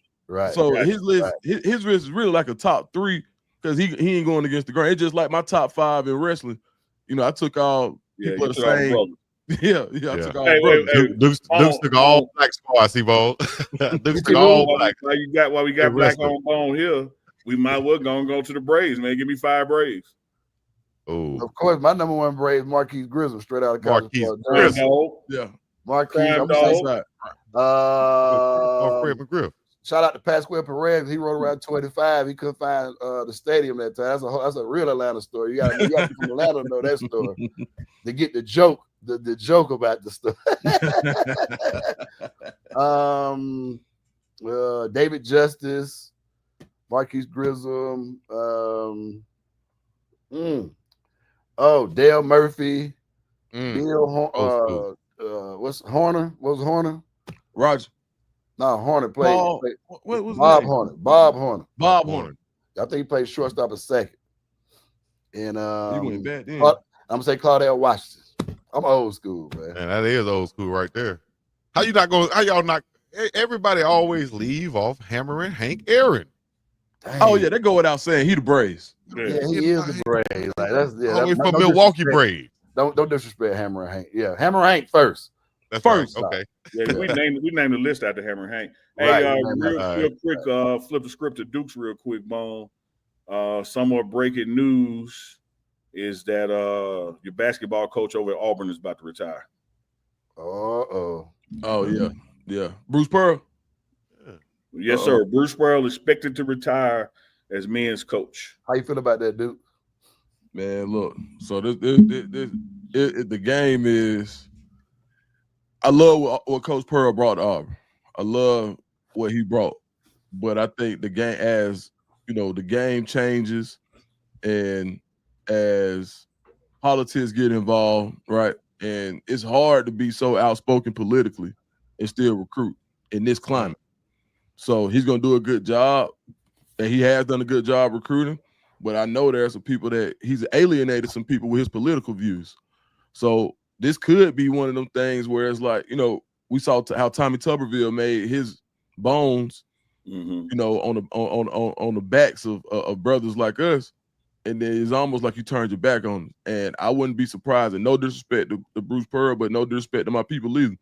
So his list, his list is really like a top 3 because he ain't going against the grain. It's just like my top 5 in wrestling. You know, I took all people of the same. Yeah. I took all Dukes took all black squad. I see, Bone. Dukes took all black. While we got black on Bone here, we might well go to the Braves, man. Give me 5 Braves. Oh, of course, my number 1 Brave, Marquise Grissom, straight out of college. Marquise Grissom. Yeah. Marquise. Fred McGriff. Shout out to Pasquale Perez. He rode around 25. He couldn't find the stadium that time. That's a real Atlanta story. You got to be from Atlanta to know that story. To get the joke, the joke about the story. David Justice, Marquise Grissom. Dale Murphy. Bill what's Horner? What was Horner? Roger. No, Horner played. What was Bob Horner. Bob Horner. I think he played shortstop a second. And you went bad then. I'm gonna say Claudell Washington. I'm old school, man. Man, that is old school right there. How y'all not? Everybody always leave off hammering Hank Aaron. Dang. Oh yeah, they go without saying he the Braves. Yeah, he is the Braves. Like that's from Milwaukee Braves. Don't disrespect Hammer and Hank. Yeah, Hammer and Hank first. That's first. Right. Okay. Yeah, we named the list after Hammer and Hank. Right, Hey, real quick, flip the script to Dukes real quick, Bone. Some more breaking news is that your basketball coach over at Auburn is about to retire. Oh yeah. Bruce Pearl. Yes, sir. Bruce Pearl expected to retire as men's coach. How you feel about that, Duke? Man, look. So the game is. I love what Coach Pearl brought to Auburn. I love what he brought, but I think the game, as you know, the game changes, and as politics get involved, right? And it's hard to be so outspoken politically and still recruit in this climate. So he's going to do a good job, and he has done a good job recruiting. But I know there are some people that he's alienated some people with his political views. So this could be one of them things where it's like, you know, we saw how Tommy Tuberville made his bones, you know, on the backs of brothers like us, and then it's almost like you turned your back on him. And I wouldn't be surprised, and no disrespect to Bruce Pearl, but no disrespect to my people either.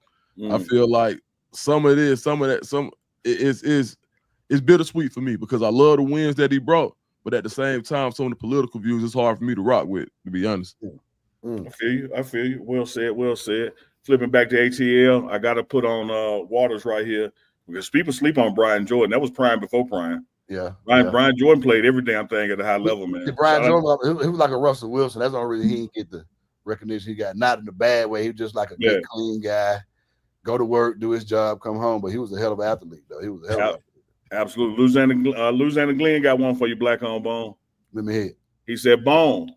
I feel like some of that is bittersweet for me because I love the wins that he brought, but at the same time, some of the political views it's hard for me to rock with, to be honest. I feel you. Well said. Flipping back to ATL, I got to put on Waters right here because people sleep on Brian Jordan. That was Prime before Prime. Yeah. Brian Jordan played every damn thing at a high level, man. Brian Jordan, he was like a Russell Wilson. That's the only reason he didn't get the recognition he got. Not in the bad way. He was just like a good, clean guy. Go to work, do his job, come home. But he was a hell of an athlete, though. He was a hell of an athlete. Absolutely. Louisiana Glenn got one for you, Black on Bone. Let me hear. He said, Bone,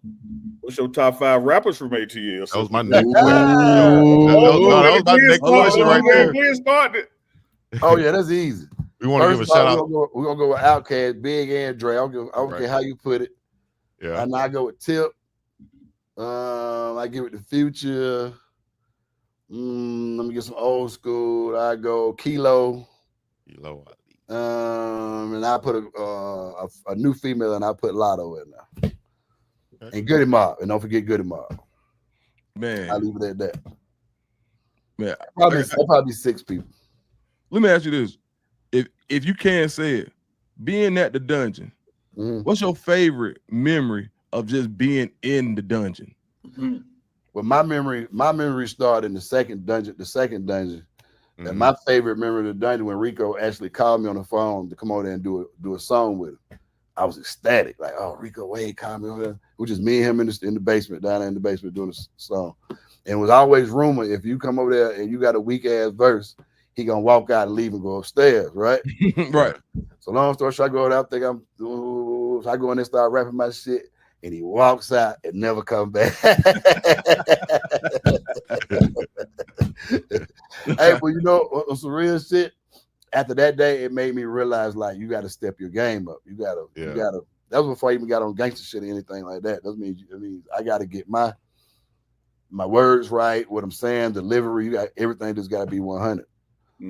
what's your top 5 rappers from ATL? That was my next question. That was my next question right there. Glenn started. Oh, yeah, that's easy. We want to give a shout out. We're going to go with Outkast, Big and Dre. I don't care how you put it. Yeah. And I go with Tip. I I give it to Future. Let me get some old school. I go Kilo. And I put a new female, and I put Lotto in there. Okay. And Goody Mob, and don't forget Goody Mob. Man, I leave it at that. Man, probably 6 people. Let me ask you this: if you can't say it, being at the dungeon, what's your favorite memory of just being in the dungeon? Well, my memory started in the second dungeon. And my favorite memory of the dungeon when Rico actually called me on the phone to come over there and do a song with him. I was ecstatic, like, oh, Rico Wade called me over there. It was just me and him in the basement, down there in the basement doing a song. And it was always rumored, if you come over there and you got a weak ass verse, he gonna walk out and leave and go upstairs, right? Right. So long story short, I go out there, so I go in there and start rapping my shit, and he walks out and never come back. Hey, but you know, some real shit. After that day, it made me realize, like, you got to step your game up. You gotta. That was before I even got on gangster shit or anything like that. That means I got to get my words right, what I'm saying, delivery. You got everything. Just got to be 100.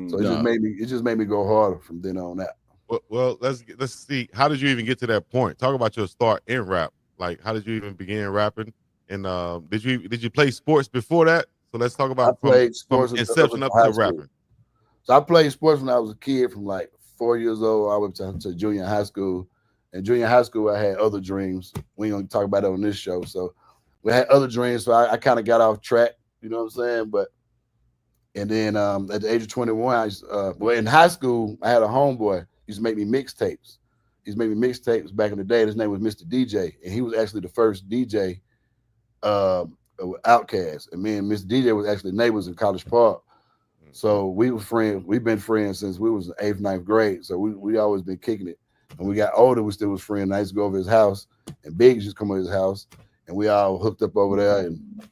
So it just made me go harder from then on out. Well, let's see. How did you even get to that point? Talk about your start in rap. Like, how did you even begin rapping? And did you play sports before that? So let's talk about from inception up to rapping. So I played sports when I was a kid, from like 4 years old. I went to junior high school. And junior high school, I had other dreams. We ain't gonna talk about it on this show. So we had other dreams. So I kind of got off track. You know what I'm saying? And then at the age of 21, in high school, I had a homeboy. He used to make me mixtapes. He used to make me mixtapes back in the day. His name was Mr. DJ, and he was actually the first DJ Outkast. And me and Mr. DJ was actually neighbors in College Park. So we were friends. We've been friends since we was in 8th, 9th grade. So we always been kicking it. When we got older, we still was friends. I used to go over his house, and Big used to come over his house, and we all hooked up over there. And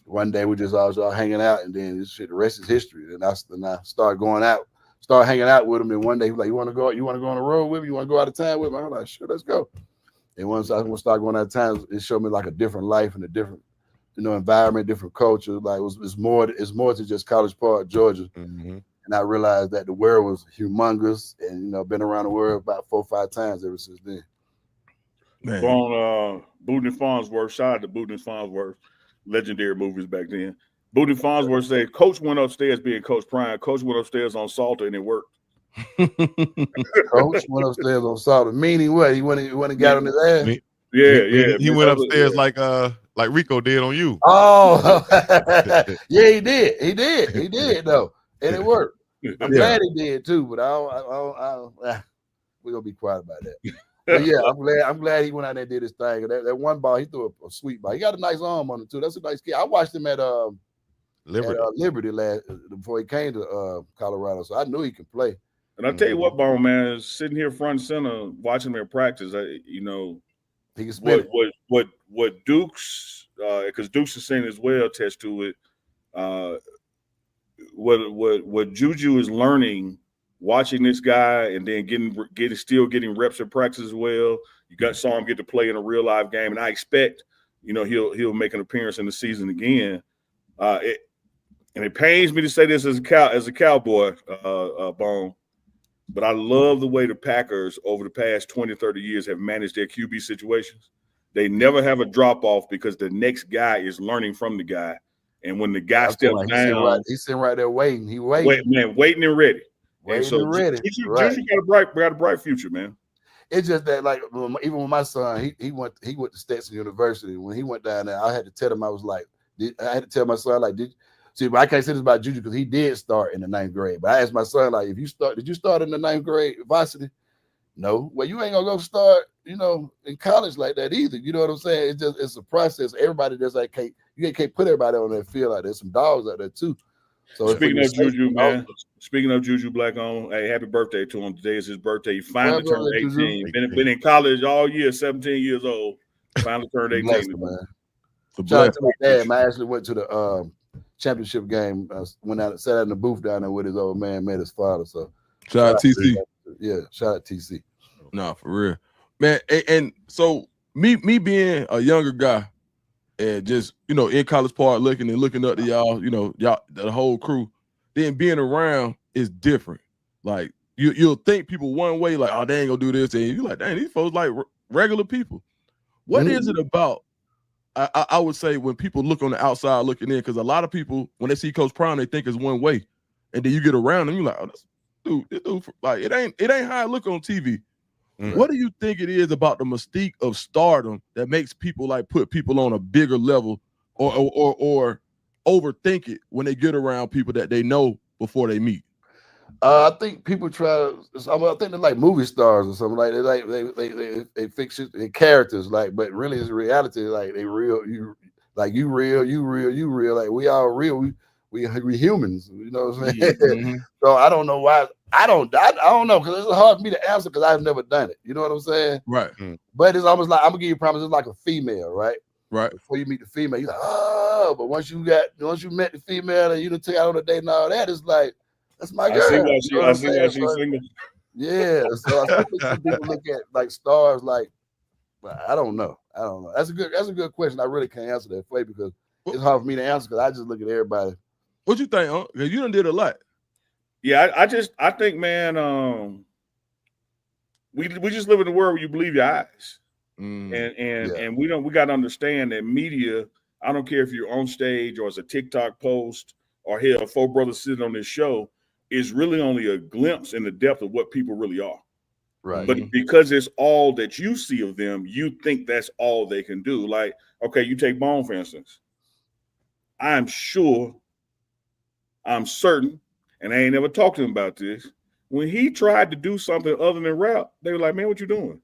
one day we just all hanging out, and then this shit, the rest is history. And I started going out, started hanging out with him. And one day he was like, "You want to go on the road with me? You want to go out of town with me?" I was like, "Sure, let's go." And once I started going out of town, it showed me like a different life and a different, environment, different culture. Like it's more than just College Park, Georgia. Mm-hmm. And I realized that the world was humongous, and been around the world about 4 or 5 times ever since then. Man. On Booten and Farnsworth, shout out to Booten and Farnsworth, legendary movies back then. Booten and Farnsworth said, Coach went upstairs being Coach Prime. Coach went upstairs on Salter, and it worked. Coach went upstairs on Salter. Meaning what? He went and got on his ass? Yeah. He went upstairs like Rico did on you. Oh, yeah, he did. He did though, and it worked. I'm glad he did too, but we're gonna be quiet about that. But yeah, I'm glad he went out there and did his thing. That one ball, he threw a sweet ball. He got a nice arm on it too. That's a nice kid. I watched him at Liberty before he came to Colorado, so I knew he could play. And I tell you what, Bone, man, sitting here front and center watching him in practice, he can spit what Dukes, because Dukes is saying as well, attached to it. What Juju is learning, watching this guy, and then getting reps in practice as well. Saw him get to play in a real live game, and I expect he'll make an appearance in the season again. And it pains me to say this as a Cowboy, Bone, but I love the way the Packers over the past 20, 30 years have managed their QB situations. They never have a drop off because the next guy is learning from the guy. And when the guy steps down, he's sitting right there waiting. He waiting. Waiting and ready. Waiting and ready. Juju got a bright future, man. It's just that, like, even with my son, he went to Stetson University. When he went down there, I had to tell him, I had to tell my son, like, but I can't say this about Juju because he did start in the 9th grade. But I asked my son, like, did you start in the 9th grade varsity? No. Well, you ain't gonna go start, in college like that either. You know what I'm saying? It's a process. Everybody does like you can't put everybody on that field. Like, there's some dogs out there too. So speaking of Juju, man. Speaking of Juju Black-Owned, hey, happy birthday to him. Today is his birthday. He finally turned 18. Been in college all year, 17 years old. Finally turned 18. Blessed, man. Shout out to my dad. I actually went to the championship game. Went out, sat out in the booth down there with his old man, met his father. So shout out TC. Yeah, shout out TC. No, for real, man. And so me being a younger guy, and just in College Park looking up to y'all, y'all the whole crew. Then being around is different. Like you'll think people one way, like, oh, they ain't gonna do this, and you're like, dang, these folks like regular people. What is it about? I would say when people look on the outside looking in, because a lot of people when they see Coach Prime, they think it's one way, and then you get around and you're like, oh, this dude, like it ain't how I look on TV. What do you think it is about the mystique of stardom that makes people like put people on a bigger level or overthink it when they get around people that they know before they meet? I think people I think they're like movie stars or something. Like they fiction and characters, like, but really it's reality. Like they real, you real. Like we all real. We humans. You know what I'm saying? Mm-hmm. So I don't know why. I don't know, because it's hard for me to answer because I've never done it. You know what I'm saying? Right. But it's almost like, I'm gonna give you a promise. It's like a female, right? Right. Before you meet the female, you're like, oh, but once you met the female and you done took out on a date and all that, it's like, that's my girl. I see why she's single. Yeah. So I think some people look at like stars like, well, I don't know. That's a good question. I really can't answer that for you because it's hard for me to answer because I just look at everybody. What you think, huh? Because you done did a lot. Yeah, I think, man, we just live in a world where you believe your eyes. And we got to understand that media, I don't care if you're on stage or it's a TikTok post or here, 4 brothers sitting on this show, is really only a glimpse in the depth of what people really are. Right. But because it's all that you see of them, you think that's all they can do. Like, okay, you take Bone, for instance. I'm certain, and I ain't never talked to him about this, when he tried to do something other than rap, they were like, man, what you doing?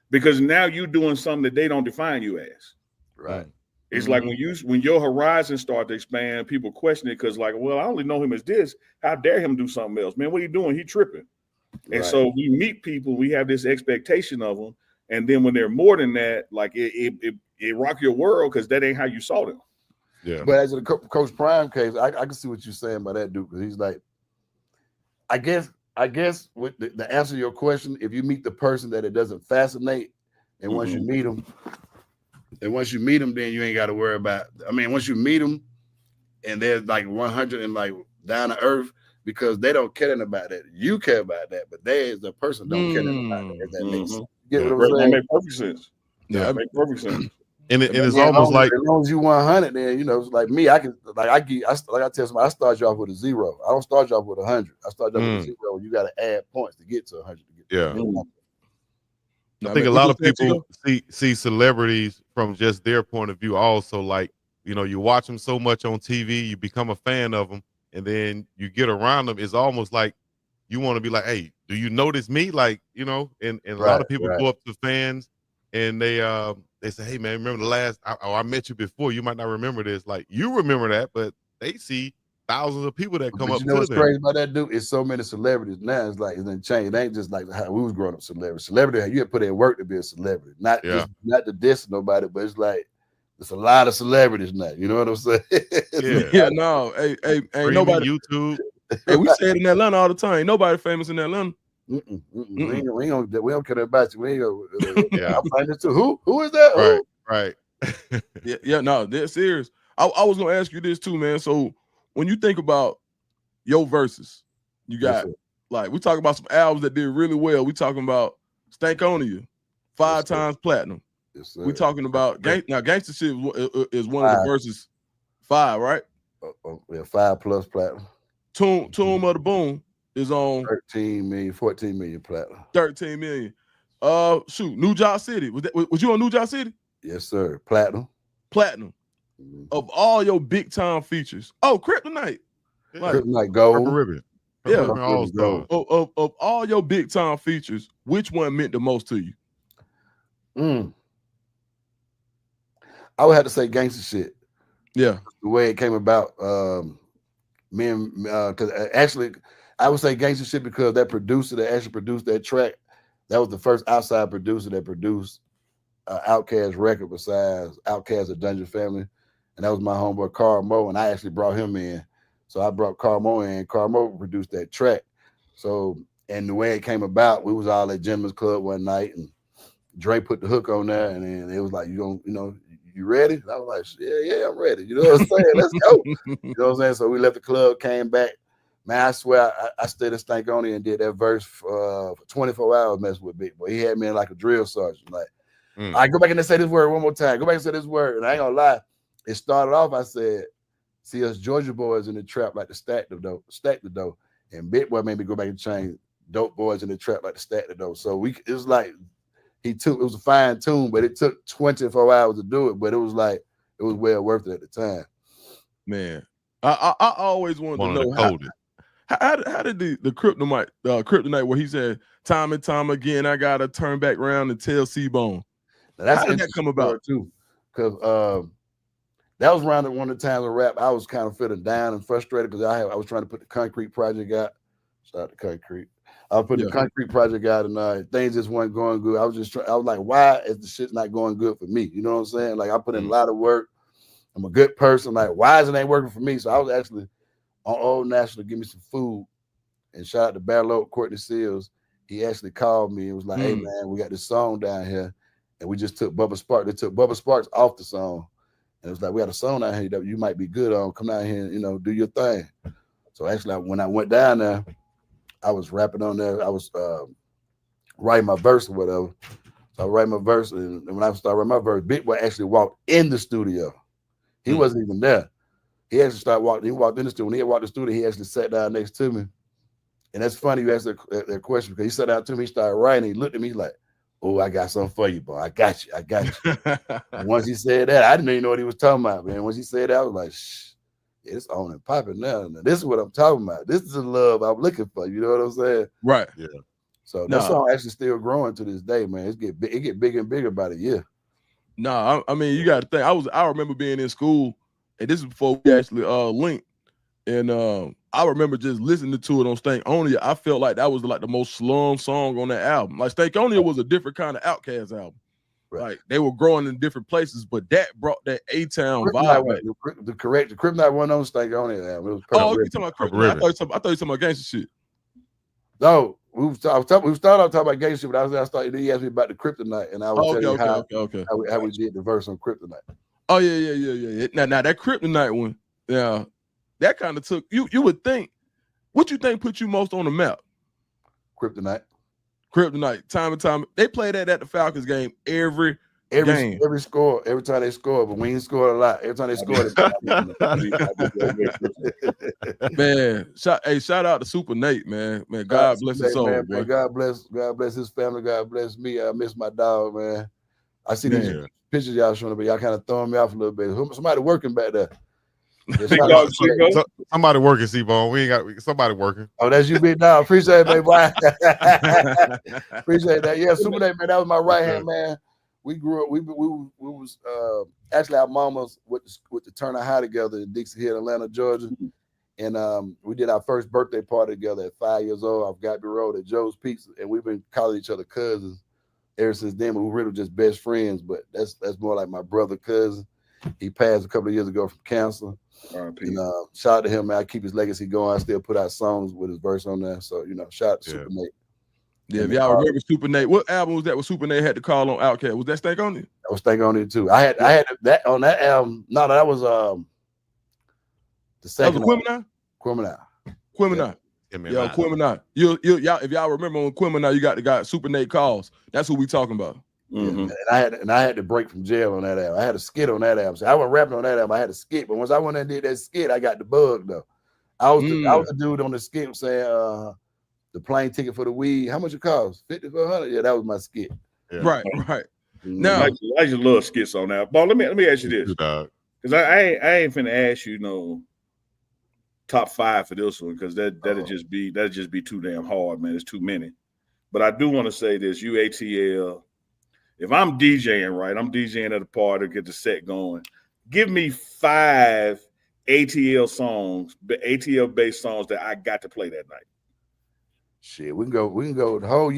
Because now you're doing something that they don't define you as. Right. It's like when your horizons start to expand, people question it because, like, well, I only know him as this. How dare him do something else? Man, what are you doing? He tripping. And so we meet people, we have this expectation of them. And then when they're more than that, like it rock your world because that ain't how you saw them. Yeah. But as in the Coach Prime case, I can see what you're saying about that dude, because he's like, I guess with the answer to your question, if you meet the person that it doesn't fascinate, and once you meet them, then you ain't got to worry about. I mean, once you meet them, and they're like 100 and like down to earth, because they don't care about that. You care about that, but they as a person don't care about that. If that makes sense. You get what I'm saying? That makes perfect sense. Yeah, that makes perfect sense. And it's almost like, as long as you 100, then it's like me. I can I tell somebody, I start you off with a 0. I don't start you off with 100. I start you off with a 0. You got to add points to get to 100. I think a lot of people see celebrities from just their point of view. Also, like, you watch them so much on TV, you become a fan of them, and then you get around them. It's almost like you want to be like, hey, do you notice me? Like, and a lot of people go up to fans and they say, hey man, remember the last I met you before. You might not remember this. Like, you remember that, but they see thousands of people that come up to them. You know what's crazy about that dude? It's so many celebrities now. It's like, it's done changed. It ain't just like how we was growing up celebrity. You had to put in work to be a celebrity. Not to diss nobody, but it's like there's a lot of celebrities now. You know what I'm saying? No. Hey, nobody YouTube. Hey, we say it in Atlanta all the time. Ain't nobody famous in Atlanta. We don't care about you. We ain't gonna, I'm finding it too. Who is that? Right. No, they're serious. I was gonna ask you this too, man. So when you think about your verses, you got like, we talking about some albums that did really well. We talking about Stank On You, 5 times platinum. Yes, sir. We talking about Gangsta Shit is one of the verses 5, right? 5+ platinum. Tomb of the Boom is on 13 million, 14 million platinum. 13 million. New Jaw City. Was you on New Jaw City? Yes, sir. Platinum. Of all your big time features. Oh, Kryptonite. Kryptonite Gold. Purple Ribbon. Yeah. Of all your big time features, which one meant the most to you? I would have to say Gangsta Shit. Yeah. The way it came about. Because actually, I would say Gangsta Shit because that producer that actually produced that track, that was the first outside producer that produced Outkast record besides Outkast of Dungeon Family, and that was my homeboy Carl Mo, and I actually brought him in. So I brought Carl Mo in. Carl Mo produced that track. So, and the way it came about, we was all at Gentleman's Club one night, and Dre put the hook on there, and then it was like, you you ready? And I was like, yeah, I'm ready. You know what I'm saying? Let's go. You know what I'm saying? So we left the club, came back. Man, I swear I stayed at Stankonia and did that verse for 24 hours messing with Big Boy. He had me in like a drill sergeant. Like, all right, go back and say this word one more time. Go back and say this word. And I ain't gonna lie. It started off, I said, see us Georgia boys in the trap like to stack the dough. And Big Boy made me go back and change dope boys in the trap like to stack the dough. So it was like it was a fine tune, but it took 24 hours to do it. But it was well worth it at the time. Man, I always wanted to know how did the kryptonite where he said time and time again I gotta turn back around and tell C-Bone. How did that come about too? Because that was around one of the times in rap I was kind of feeling down and frustrated because I was trying to put the Concrete project out. Shout out to Concrete. I was putting the Concrete project out and things just weren't going good. I was like, why is the shit not going good for me? You know what I'm saying? Like I put in a lot of work. I'm a good person. Like, why is it ain't working for me? So I was actually on Old National to give me some food. And shout out to Battle Oak, Courtney Seals. He actually called me and was like, hey man, we got this song down here. And we just took Bubba Sparks. They took Bubba Sparks off the song. And it was like, we got a song out here that you might be good on. Come down here and, do your thing. So actually, when I went down there, I was rapping on there. I was writing my verse or whatever. So I write my verse. And when I started writing my verse, Big Boy actually walked in the studio. He wasn't even there. He actually he walked in the studio. When he walked in the studio, he actually sat down next to me. And that's funny you asked that question because he sat down to me, he started writing. He looked at me like, oh, I got something for you, boy. I got you. And once he said that, I didn't even know what he was talking about, man. Once he said that, I was like, shh, it's on and popping now. This is what I'm talking about. This is the love I'm looking for. You know what I'm saying? Right. Yeah. So that song actually still growing to this day, man. It get bigger and bigger by the year. No, I mean, you got to think. I remember being in school, and this is before we actually linked. And I remember just listening to it on Stankonia. I felt like that was like the most slum song on that album. Like Stankonia was a different kind of Outkast album. Right. Like they were growing in different places, but that brought that A-Town vibe. The Kryptonite wasn't on Stankonia album. It was you talking about Kryptonite? I thought you were talking about gangster shit. No, we started off talking about gangster shit, but I started. He asked me about the Kryptonite, and I was telling you how we did the verse on Kryptonite. Oh yeah. Now that Kryptonite one, yeah. That kind of took you would think. What you think put you most on the map? Kryptonite. Time and time. They play that at the Falcons game every game. Every score, every time they score, but we ain't scored a lot. Every time they scored, man. Shout out to Super Nate, man. Man, God bless his soul, man. God bless his family. God bless me. I miss my dog, man. I see these pictures y'all showing, but y'all kind of throwing me off a little bit. Somebody working back there. Somebody working, C-Bone. We ain't got somebody working. Oh, that's you, big dog. Appreciate it, baby. Appreciate that. Yeah, Super Nate, man. That was my right hand man. We grew up. We was actually our mamas with the Turner High together in Dixie Hill, Atlanta, Georgia, and we did our first birthday party together at 5 years old off Gappy Road at Joe's Pizza, and we've been calling each other cousins ever since then. But we really just best friends. But that's more like my brother cousin. He passed a couple of years ago from cancer. And shout out to him, man. I keep his legacy going. I still put out songs with his verse on there. So, shout out to Super Nate. Yeah, if y'all remember Super Nate, what album was that with Super Nate had to call on Outkast? Was that Stankonia? That was Stankonia too. I had that on that album. No, that was the second. That was Quimini. Yo, Quimini. Y'all, if y'all remember on Quimini, you got the guy Super Nate Calls. That's who we talking about. Mm-hmm. And I had to break from jail on that album. I had a skit on that album. So I wasn't rapping on that album. I had a skit, but once I went and did that skit, I got the bug though. I was the dude on the skit saying the plane ticket for the weed. How much it cost? 50 for 100. Yeah, that was my skit. Yeah. Right. Mm-hmm. Now I just love skits on that. But let me ask you this, because I ain't finna ask you top 5 for this one because that'd just be too damn hard, man. It's too many. But I do want to say this: UATL. If I'm DJing, right, I'm DJing at a party to get the set going. Give me 5 ATL songs, ATL-based songs that I got to play that night. Shit, we can go the whole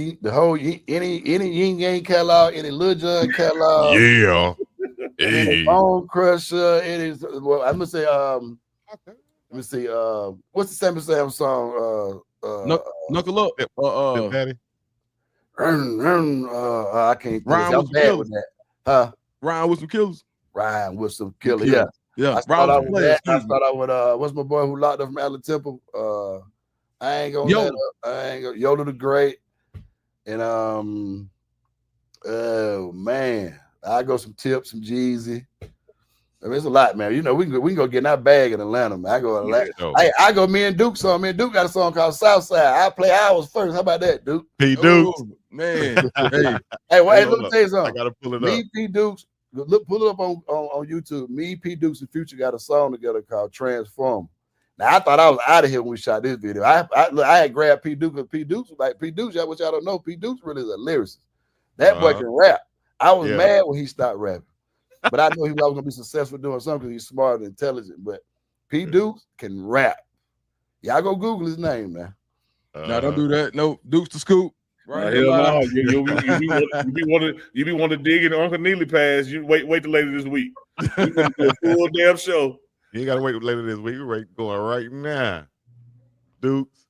any Yin Yang catalog, any Lil Jon catalog. Yeah. Any Bone Crusher, any I'm gonna say let me see what's the Sammy Sam song? Knuckle Up. Patty. I can't think. Ryan I'm bad with that. Ryan with some killers. Ryan with some killer. Killer. Yeah. Yeah. I start out with Player, that. I excuse me. start out with what's my boy who locked up from Allen Temple? I ain't gonna let up. I ain't gonna Yoda the Great. And oh man, I go some Tips, some Jeezy. I mean, it's a lot, man. You know, we can go get in that bag in Atlanta, man. I go Atlanta. I go me and Duke song. Me and Duke got a song called Southside. I play ours first. How about that, Duke? P. Duke. Oh, man. Hey, let me tell you something. I gotta pull it up. P. Dukes, look, pull it up on YouTube. Me, P. Dukes, and Future got a song together called Transform. Now I thought I was out of here when we shot this video. I had grabbed P. Duke, and P. Dukes was like P. Dukes, which y'all don't know. P. Dukes really is a lyricist. That boy can rap. I was mad when he stopped rapping. But I know he was gonna be successful doing something because he's smart and intelligent. But P. Dukes can rap. Y'all go Google his name, man. No, don't do that. No, Dukes to Scoop. Right? Hell no. You be want to dig in Uncle Neely pass. You wait till later this week. You can do a full damn show. You ain't gotta wait later this week. We're going right now. Dukes,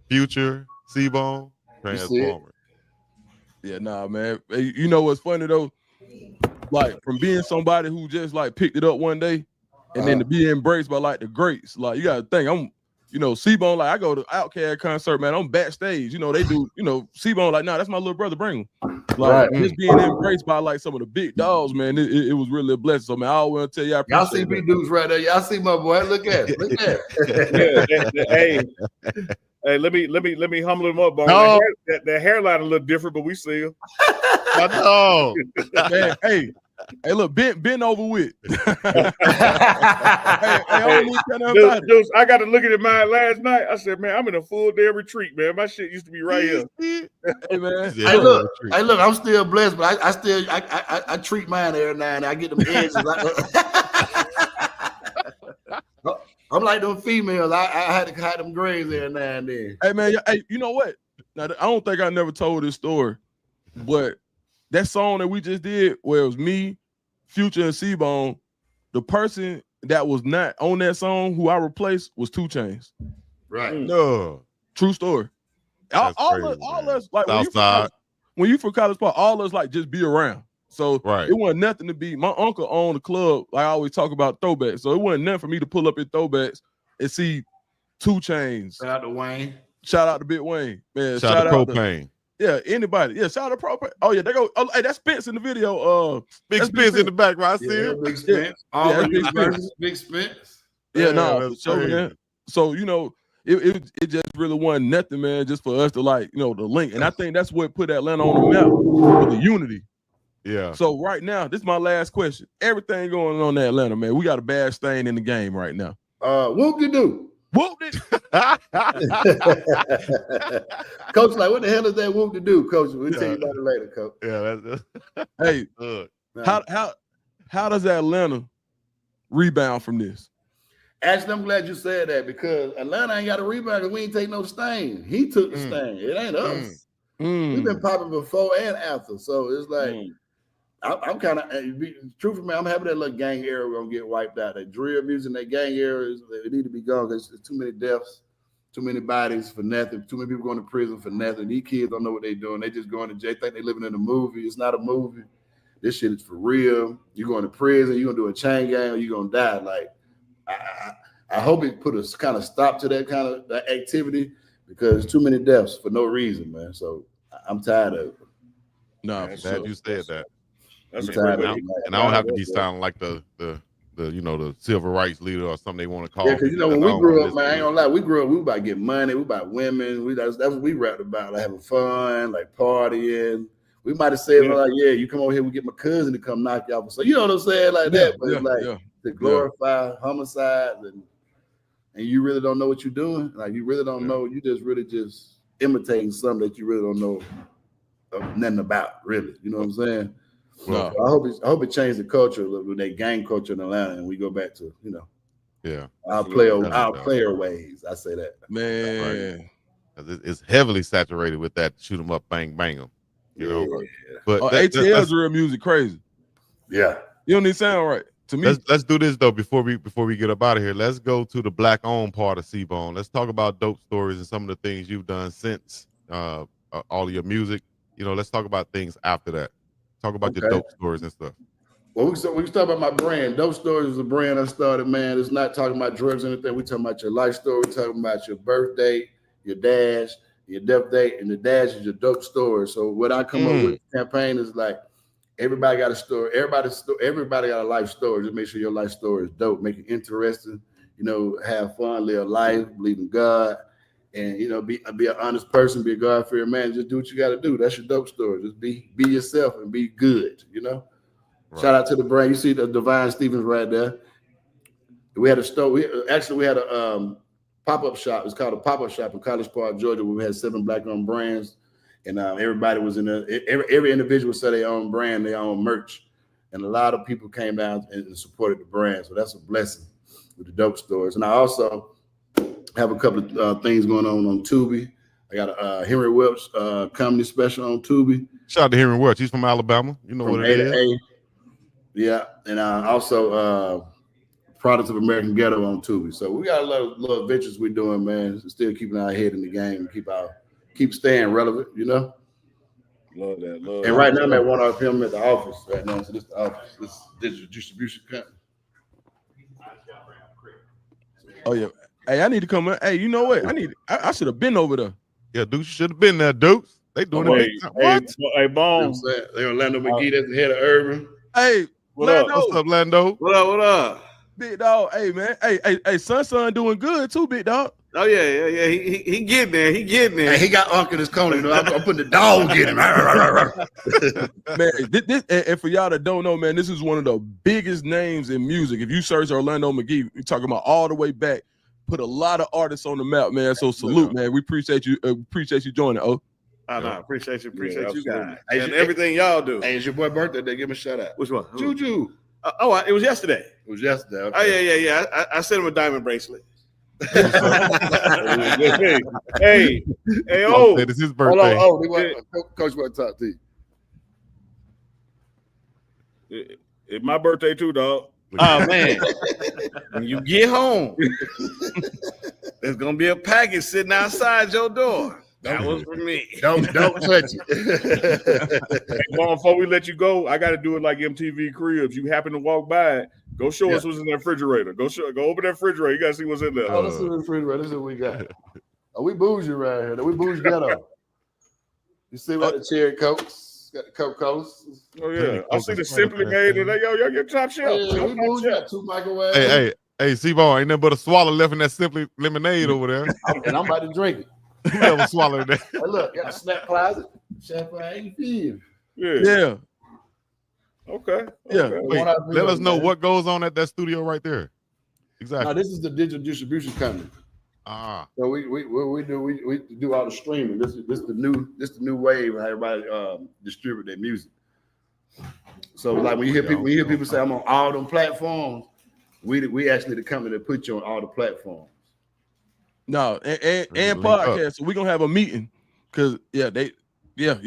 Future, C-Bone, Transformer. Yeah, nah, man. Hey, you know what's funny though? Like from being somebody who just like picked it up one day and then to be embraced by like the greats. Like you gotta think, I'm, you know, C-Bone, like I go to Outkast concert, man. I'm backstage. You know, they do, you know, C-Bone, like, nah, that's my little brother, bring him. Like just being embraced by like some of the big dogs, man, it was really a blessing. So man, I always want to tell you, y'all see big dudes right there. Y'all see my boy. Look at it. Look at it. Hey, let me humble him up, Bone. No. That hairline a little different, but we see him. No. Man, hey, look, bend over with. Dude, I got to look at mine last night. I said, man, I'm in a full day retreat, man. My shit used to be right here. Hey, man. Hey, look, I'm still blessed, but I treat mine every now and I get them edges. I'm like them females. I had to cut them grays every now and then. Hey, man, hey, you know what? Now, I don't think I never told this story, but that song that we just did, where it was me, Future, and C-Bone, the person that was not on that song who I replaced was 2 Chainz. Right. No. True story. All us, like when you from College Park, all us like just be around. So it wasn't nothing to be. My uncle owned a club. I always talk about throwbacks. So it wasn't nothing for me to pull up in throwbacks and see 2 Chainz. Shout out to Wayne. Shout out to Big Wayne. Man, shout out to Propane. Yeah, anybody. Yeah, shout out to Propane. Oh, yeah, they go. Oh, hey, that's Spence in the video. Big Spence in the background. I see it. Big Spence. Big Spence. Yeah, no, man. So, you know, it just really wasn't nothing, man, just for us to like, you know, the link. And I think that's what put Atlanta on the map with the unity. Yeah. So right now, this is my last question. Everything going on in Atlanta, man. We got a bad stain in the game right now. Whoop-de-doo. Whoop-de. Coach, like, what the hell is that whoop-de-doo, Coach? We'll tell you about it later, Coach. Yeah, hey, how does Atlanta rebound from this? Actually, I'm glad you said that because Atlanta ain't got a rebound because we ain't take no stain. He took the stain. It ain't us. We've been popping before and after. So it's like, I'm kind of, truthfully, man, I'm happy that little gang era we're going to get wiped out. That drill music, that gang era, it need to be gone because there's too many deaths, too many bodies for nothing, too many people going to prison for nothing. These kids don't know what they're doing. They just going to jail, think they're living in a movie. It's not a movie. This shit is for real. You're going to prison, you're going to do a chain gang, or you're going to die. Like, I hope it put a kind of stop to that kind of that activity because too many deaths for no reason, man. So I'm tired of it. No, I'm glad you said that. That's and I don't have to be sounding like the you know, the civil rights leader or something they want to call. Yeah, because you know when we grew up, man, I ain't gonna lie, we grew up, we about to get money, we about women, that's what we rapped about, like having fun, like partying. We might have said like, yeah, you come over here, we get my cousin to come knock you off. So you know what I'm saying, like that, but it's like to glorify homicide and you really don't know what you're doing. Like you really don't know, you just imitating something that you really don't know nothing about, really. You know what I'm saying? Well, so I hope it changed the culture with that gang culture in Atlanta, and we go back to our player ways. I say that, man. Right. It's heavily saturated with that shoot 'em up, bang bang 'em. You know, but ATL's real music crazy. Yeah, you don't need sound right to me. Let's do this though before we get up out of here. Let's go to the Black-owned part of C-Bone. Let's talk about dope stories and some of the things you've done since all of your music. You know, let's talk about things after that. Talk about your dope stories and stuff. Well, we can talk about my brand. Dope Stories is a brand I started, man. It's not talking about drugs or anything. We talking about your life story. We're talking about your birthday, your dash, your death date, and the dash is your dope story. So what I come up with campaign is like everybody got a story. Everybody got a life story. Just make sure your life story is dope. Make it interesting. You know, have fun, live life, believe in God, and you know, be an honest person, be a God-fearing man. Just do what you got to do. That's your dope story. Just be yourself and be good. You know. Right. Shout out to the brand. You see the Divine Stevens right there. We had a store. We had a pop-up shop. It's called a pop-up shop in College Park, Georgia, where we had 7 Black-owned brands, and everybody was in there. Every individual said their own brand, their own merch, and a lot of people came down and supported the brand. So that's a blessing with the dope stores. And I also have a couple of things going on Tubi. I got a Henry Welch comedy special on Tubi. Shout out to Henry Welch. He's from Alabama. You know from what it is. Yeah, and also Products of American Ghetto on Tubi. So we got a lot of little adventures we're doing, man. Still keeping our head in the game, keep staying relevant, you know. Love that. And right now I'm at 1 RPM at the office right now. So this is the office. This is digital distribution company. Oh yeah. Hey, I need to come in. Hey, you know what? I should have been over there. Yeah, Dukes, you should have been there, Dukes. They doing it. What? Hey, Bone. They Orlando McGee, that's the head of Urban. Hey, Lando. What's up, Lando? What up? Big dog. Hey, man. Hey, son doing good too, big dog. Oh yeah. He getting there. Hey, he got Uncle in his corner. You know, I'm putting the dog in him. Man, this and for y'all that don't know, man, this is one of the biggest names in music. If you search Orlando McGee, you're talking about all the way back. Put a lot of artists on the map, man. So salute, man. We appreciate you. Appreciate you joining. Oh, no, appreciate you you guys and everything y'all do. Hey, it's your boy birthday. They give him a shout out. Which one? Juju. It was yesterday. It was yesterday. Okay. Oh yeah. I sent him a diamond bracelet. hey, it's his birthday. Coach, want to talk to you. It's my birthday too, dog. Oh man, when you get home, there's gonna be a package sitting outside your door. That was for me. Don't touch it. Hey, Mom, before we let you go, I got to do it like MTV Cribs. You happen to walk by it, go show us what's in that refrigerator. Go open that refrigerator. You got to see what's in there. Oh, let's see the refrigerator. This is what we got. Oh, we bougie right here. We bougie ghetto. You see what the cherry Cokes? Got the Coke Coast. Oh yeah, I see the Simply Made and yo, your top shelf. Yeah, we bougie. Got 2 microwaves. Hey, C-Bone, ain't nothing but a swallow left in that Simply lemonade over there. And I'm about to drink it. You never swallowed that. Hey, look, got a snack closet. Champagne. Yeah. Okay. Yeah. Wait, let us know what goes on at that studio right there. Exactly. Now, this is the digital distribution company. So we do all the streaming. This is the new wave how everybody distribute their music. So like when you hear people say I'm on all them platforms, we actually the company that put you on all the platforms. No, and podcast. So we're gonna have a meeting because you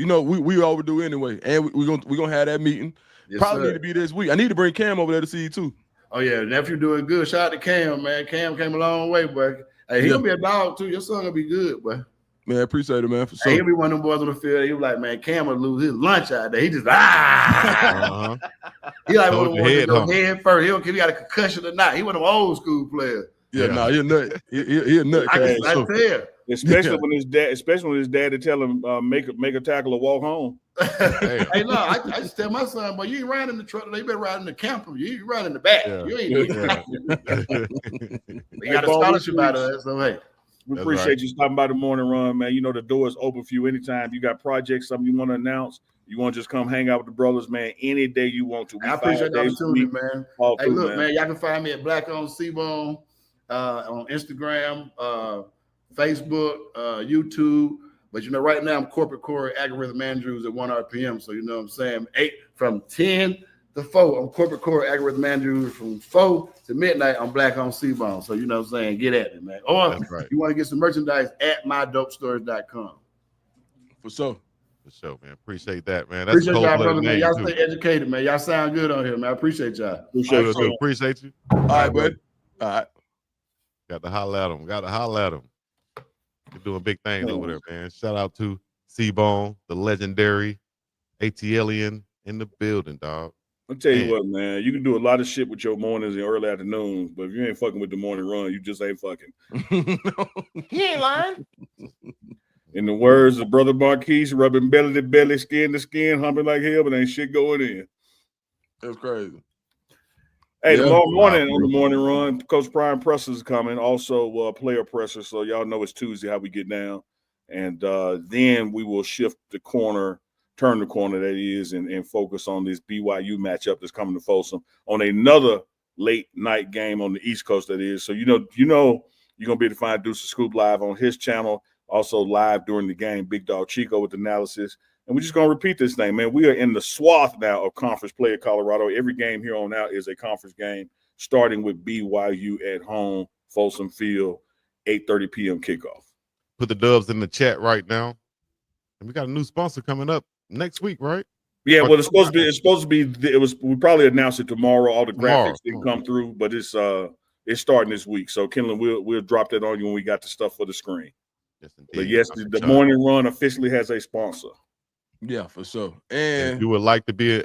know we overdo anyway, and we're gonna have that meeting. Yes, probably need to be this week. I need to bring Cam over there to see you too. Oh yeah, nephew doing good. Shout out to Cam, man. Cam came a long way, boy. Hey, he gonna be a dog too. Your son gonna be good, boy. Man, appreciate it, man. For sure. He'll be one of them boys on the field. He was like, man, Cam will lose his lunch out there. He just He like one of them head first. He got a concussion or not. He one of them old school players. Yeah, no, you're nut. He a nut. I tell you. Especially when his dad to tell him make a tackle or walk home. Hey, no, I just tell my son, boy, you ain't riding in the truck. You better ride in the camper. You riding in the back. Yeah. You ain't. You got a scholarship out of that. So hey, we appreciate you stopping by the morning run, man. You know the door is open for you anytime. You got projects, something you want to announce. You want to just come hang out with the brothers, man, any day you want to. I appreciate the opportunity, man. Hey, look, man, y'all can find me at Blackowned C-Bone on Instagram, Facebook, YouTube. But, you know, right now I'm corporate core algorithm Andrews at 1 RPM. So, you know what I'm saying? 10 to 4. I'm corporate core algorithm Andrews from 4 to midnight on Blackowned C-Bone. So, you know what I'm saying? Get at it, man. Or if you want to get some merchandise at mydopestores.com. For sure. For sure, man. Appreciate that, man. That's appreciate y'all, brother, man. Y'all stay educated, man. Y'all sound good on here, man. I appreciate y'all. Appreciate you. All right, bud. All right. Got to holler at him. You're doing big things over there, man. Shout out to C-Bone, the legendary ATLian in the building, dog. I'll tell you what, man. You can do a lot of shit with your mornings and early afternoons, but if you ain't fucking with the morning run, you just ain't fucking. He ain't lying. In the words of Brother Marquise, rubbing belly to belly, skin to skin, humping like hell, but ain't shit going in. That's crazy. Hey, tomorrow morning on the morning run, Coach Brian Presser is coming. Also, player presser. So y'all know it's Tuesday how we get down, and then we will turn the corner that is, and focus on this BYU matchup that's coming to Folsom on another late night game on the East Coast. That is. So you know you're gonna be able to find Deuce the Scoop live on his channel. Also live during the game, Big Dog Chico with analysis. And we're just going to repeat this thing, man. We are in the swath now of conference play at Colorado. Every game here on out is a conference game, starting with BYU at home, Folsom Field, 8:30 p.m. kickoff. Put the dubs in the chat right now. And we got a new sponsor coming up next week, right? Yeah, well, it's supposed to be. We probably announced it tomorrow. All the graphics didn't come through, but it's starting this week. So, Kenlon, we'll drop that on you when we got the stuff for the screen. Yes, indeed. But yes, the morning run officially has a sponsor. Yeah, for sure. And if you would like to be,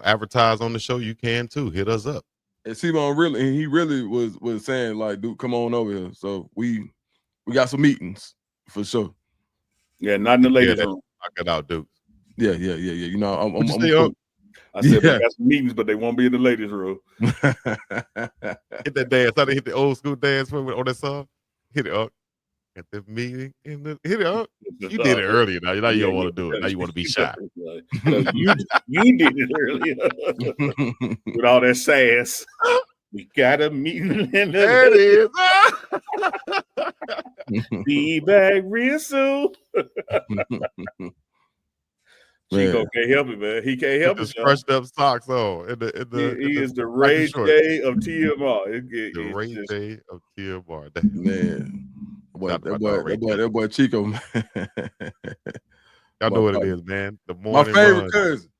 advertised on the show, you can too. Hit us up. And C-Bone he really was saying like, dude, come on over here. So we got some meetings for sure. Yeah, not in the ladies' room. Knock it out, dude. Yeah. You know, I'm I said we got some meetings, but they won't be in the ladies' room. Hit that dance. I didn't hit the old school dance on that song. Hit it up. At the meeting hit it up. You did it earlier. Now you don't want to do it. Now you want to be shy. You did it earlier with all that sass. We got a meeting in there. It is. Be back real soon. Chico can't help it, man. He can't help it. Scratched up socks on. He is the Ray J of TMR. The Ray J of TMR. Man. That boy Chico, man. Y'all know what it is, man. The morning my favorite cousin.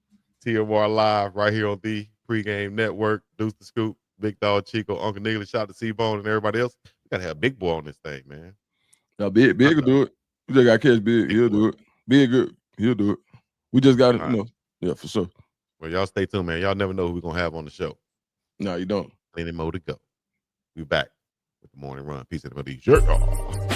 TMR Live right here on the Pregame Network. Deuce the Scoop, Big Dog Chico, Uncle Niggly, shout out to C-Bone and everybody else. We gotta have Big Boy on this thing, man. Now Big will do it. We just gotta catch Big. He'll do it. Big good. He'll do it. We just got to, yeah, for sure. Well, y'all stay tuned, man. Y'all never know who we're gonna have on the show. No, you don't. Plenty more to go. We back with the morning run. Peace and liberty. Jerk off.